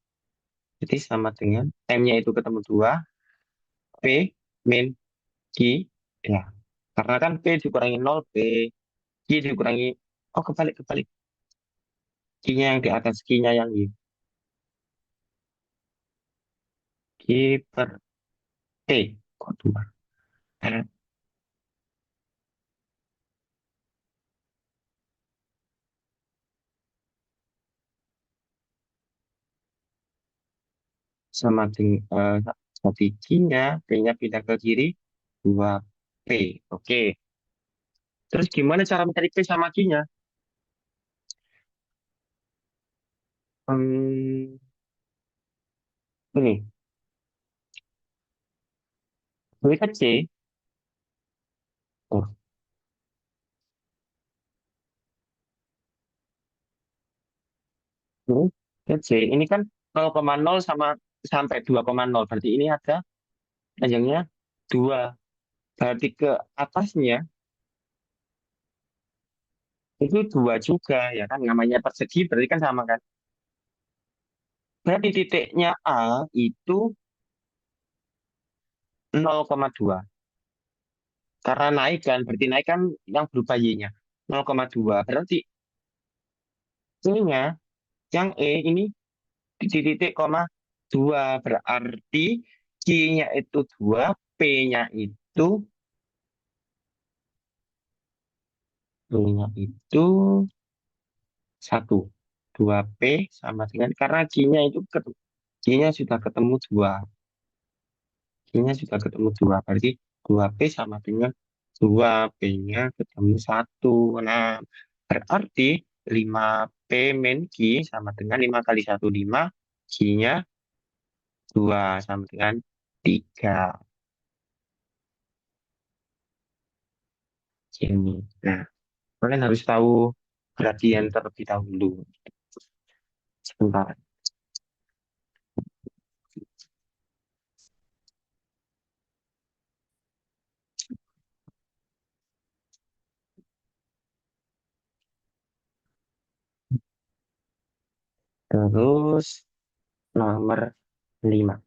Jadi sama dengan M-nya itu ketemu 2, P min Q ya. Karena kan P dikurangi 0, Q dikurangi, oh kebalik, kebalik. Q-nya yang di atas, Q-nya yang Y. Q per P. Kok 2? sama dengan berarti Q-nya, P-nya pindah ke kiri, 2P. Oke. Terus gimana cara mencari P sama Q-nya? Hmm, ini, tulisan C. Oh, ini tulisan C. Ini kan 0,0 sama sampai 2,0. Berarti ini ada panjangnya 2. Berarti ke atasnya itu 2 juga, ya kan? Namanya persegi berarti kan sama kan? Berarti titiknya A itu 0,2. Karena naik kan, berarti naik kan yang berupa Y-nya. 0,2. Berarti Y-nya, yang E ini di titik koma 2. Berarti Q-nya itu 2, P-nya itu, P-nya itu 1. 2P sama dengan, karena Q-nya itu, Q-nya sudah ketemu 2. Q-nya sudah ketemu 2. Berarti 2P sama dengan 2. P-nya ketemu 1. Nah, berarti 5P min Q sama dengan 5 kali 1, 5. Q-nya 2 sama dengan 3. Ini. Nah, kalian harus tahu gradien terlebih dahulu. Sebentar. Terus nomor 5.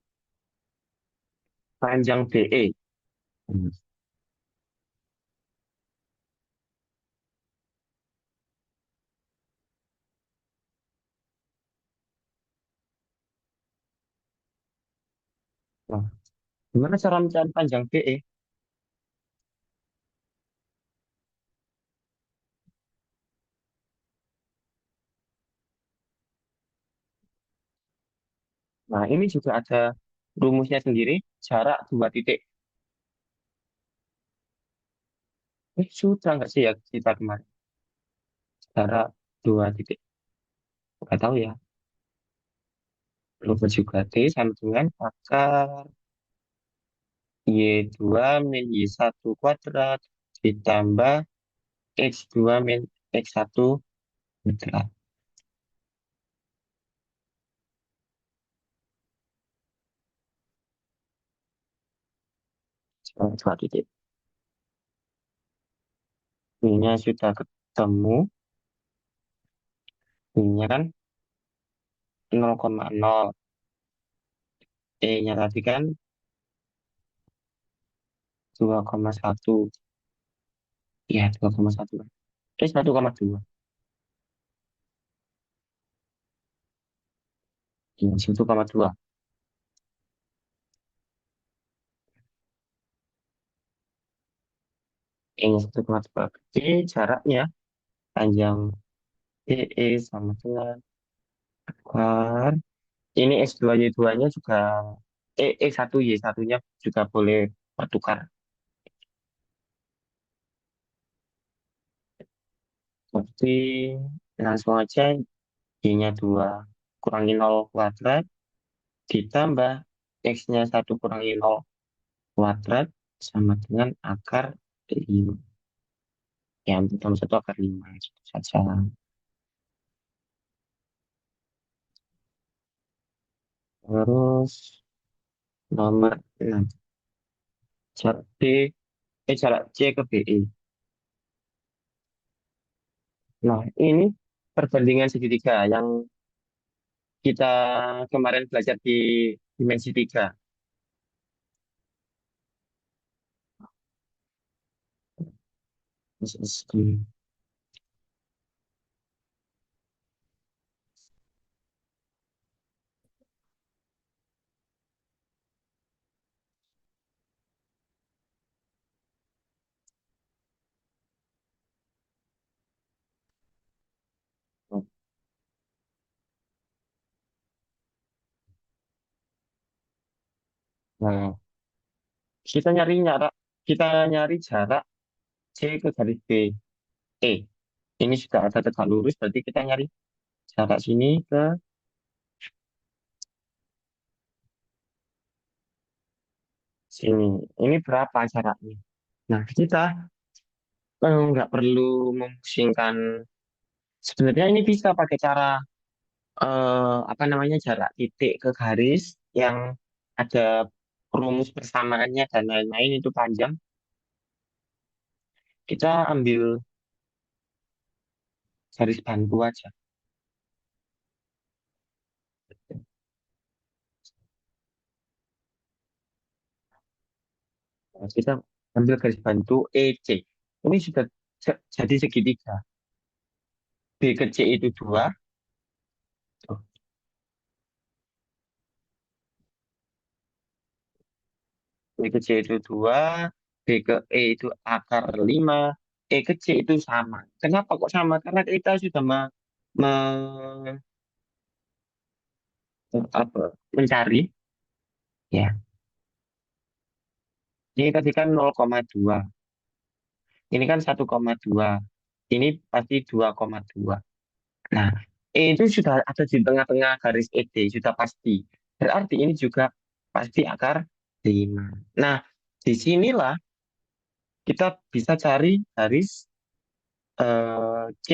Panjang BE. Hmm. Nah, gimana cara mencari panjang BE? Nah, ini juga ada rumusnya sendiri, jarak 2 titik. Sudah nggak sih ya kita kemarin? Jarak 2 titik. Nggak tahu ya. Lupa juga. T sama dengan akar Y2 min Y1 kuadrat ditambah X2 min X1 kuadrat. Sama 2 titik. Ini sudah ketemu. Ini kan 0,0. E-nya tadi kan 2,1. Ya, 2,1. 1,2. Ini 1,2. E-nya 1,2. Berarti jaraknya panjang EE sama dengan akar. Ini X2 Y2-nya juga, X1 Y1-nya juga boleh bertukar. Berarti langsung aja Y-nya 2 kurangi 0 kuadrat ditambah X-nya 1 kurangi 0 kuadrat sama dengan akar 5. Ya, tambah 1 akar 5. Gitu saja. Terus nomor 6. Jarak B, jarak C ke BE. Nah, ini perbandingan segitiga yang kita kemarin belajar di dimensi 3. Nah, kita nyari jarak, kita nyari jarak C ke garis B. E. Ini sudah ada tegak lurus, berarti kita nyari jarak sini ke sini. Ini berapa jaraknya? Nah, kita nggak perlu memusingkan. Sebenarnya ini bisa pakai cara apa namanya jarak titik ke garis yang ada rumus persamaannya dan lain-lain itu panjang. Kita ambil garis bantu aja. Nah, kita ambil garis bantu EC. Ini sudah jadi segitiga. B ke C itu 2. B ke C itu 2. B ke E itu akar 5. E ke C itu sama. Kenapa kok sama? Karena kita sudah me- apa, mencari ya. Ini tadi kan 0,2. Ini kan 1,2. Ini pasti 2,2. Nah, E itu sudah ada di tengah-tengah garis ED, sudah pasti. Berarti ini juga pasti akar 5. Nah, disinilah kita bisa cari garis C,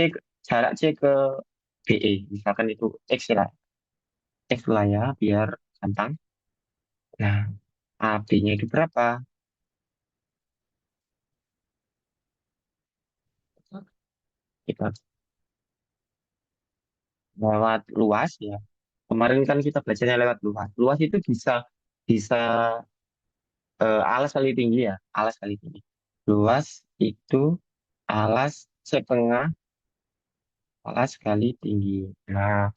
jarak C ke BE. Misalkan itu X lah. X lah ya, biar gampang. Nah, AB-nya itu berapa? Kita lewat luas ya. Kemarin kan kita belajarnya lewat luas. Luas itu bisa bisa alas kali tinggi ya, alas kali tinggi. Luas itu alas setengah alas kali tinggi. Nah,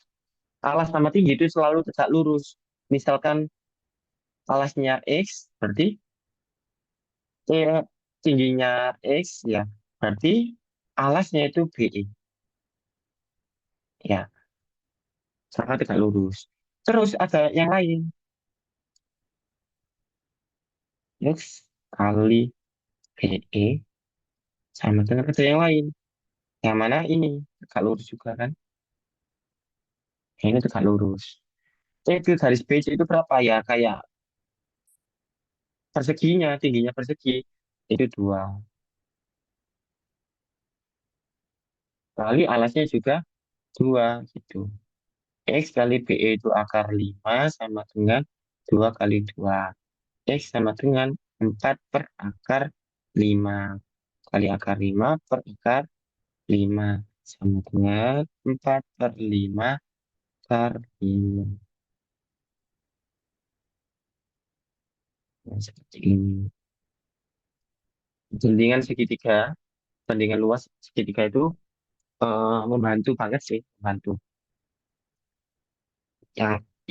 alas sama tinggi itu selalu tegak lurus. Misalkan alasnya X, berarti tingginya X ya, berarti alasnya itu BE. Ya, sangat tegak lurus. Terus ada yang lain, X kali BE sama dengan ada yang lain. Yang mana ini tegak lurus juga kan? Ini tegak lurus. Itu garis BC itu berapa ya? Kayak perseginya, tingginya persegi itu 2. Kali alasnya juga 2 gitu. X kali BE itu akar 5 sama dengan 2 kali 2. X sama dengan 4 per akar 5. Kali akar 5 per akar 5. Sama dengan 4 per 5 per 5. Nah, seperti ini. Bandingan segitiga, bandingan luas segitiga itu membantu banget sih, membantu.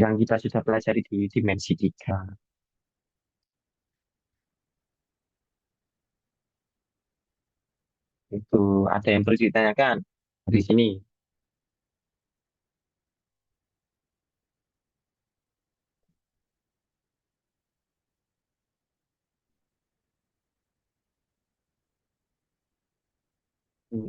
Yang kita sudah pelajari di dimensi 3. Itu ada yang perlu ditanyakan di sini. Hmm.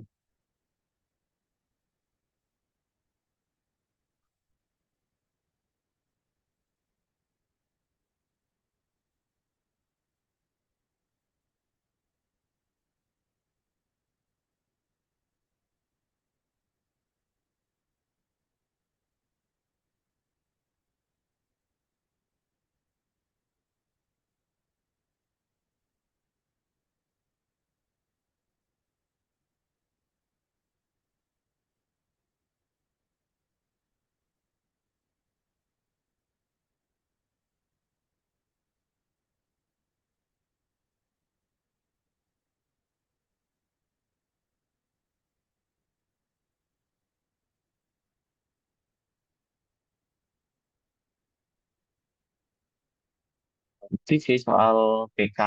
Itu sih soal BK,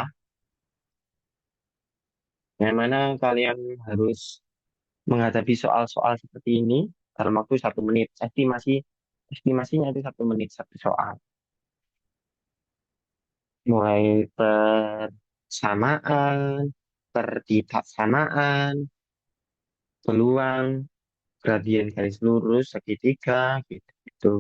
yang mana kalian harus menghadapi soal-soal seperti ini dalam waktu 1 menit. Estimasinya itu 1 menit satu soal. mulai persamaan, pertidaksamaan, peluang, gradien garis lurus, segitiga, gitu. Gitu.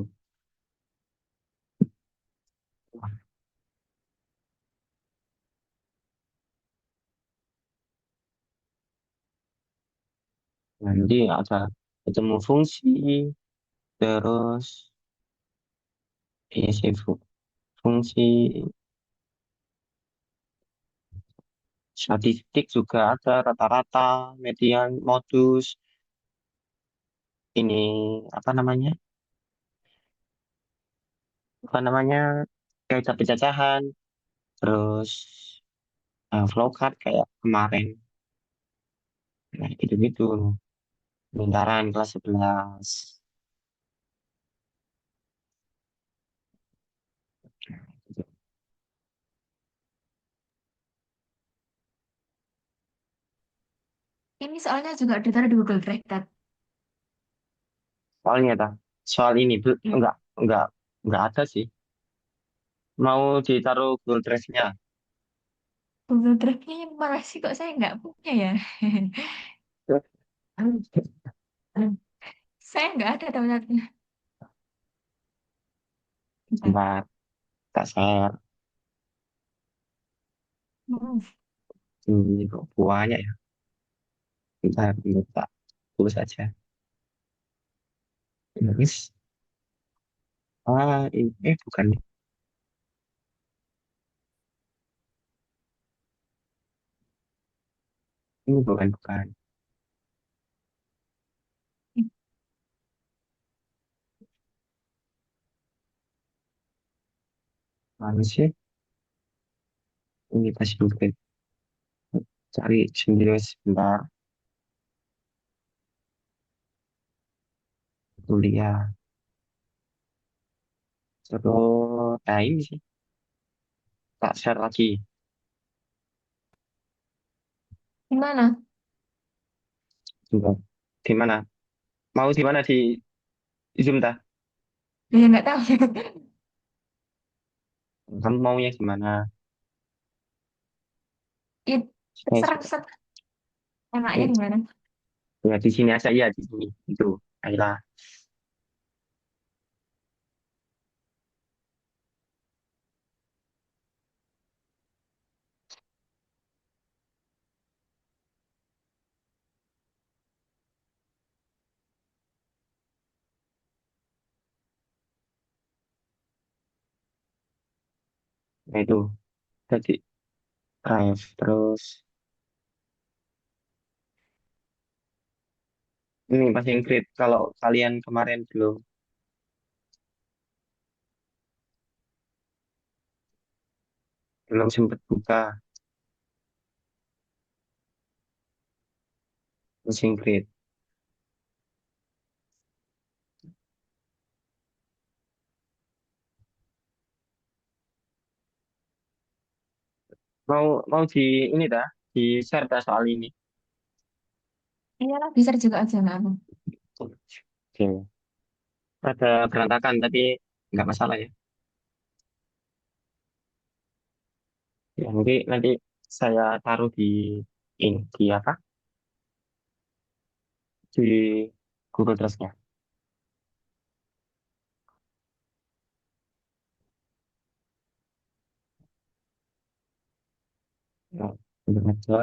Nanti ada ketemu fungsi, terus isi fungsi, statistik juga ada, rata-rata, median, modus, ini apa namanya? Apa namanya? Kayak pecacahan, terus flowcard kayak kemarin. Nah, gitu-gitu. Lingkaran kelas 11. Ini soalnya juga ditaruh di Google Drive, Tat. Soalnya tak, soal ini Ya. enggak, enggak ada sih. Mau ditaruh Google Drive-nya. Google Drive-nya yang mana sih kok saya nggak punya ya? Saya nggak ada downloadnya. Bentar. Sebentar, tak share. Hmm. Ini kok banyak ya. Bentar, tak tulis aja. Nulis. Ini, bukan. Ini bukan. Mana sih? Ini pasti bukan. Cari sendiri sebentar. Kuliah. Terus, nah ini sih. Tak share lagi. Gimana? Coba. Di mana? Mau di mana di Zoom dah? Ya nggak tahu. Kamu maunya gimana? It, Saya serang suka. set. Enaknya Hmm, di mana? Ya di sini aja ya di sini. Itu. Ayolah. Nah itu. Tadi drive terus ini pas Ingrid kalau kalian kemarin belum sempat buka pas Ingrid mau mau di ini dah di share dah soal ini. Iya lah, bisa juga aja nggak apa. Oke. Ada berantakan tapi nggak masalah ya. Ya nanti saya taruh di ini di apa di Google Drive-nya. Nah, bener aja.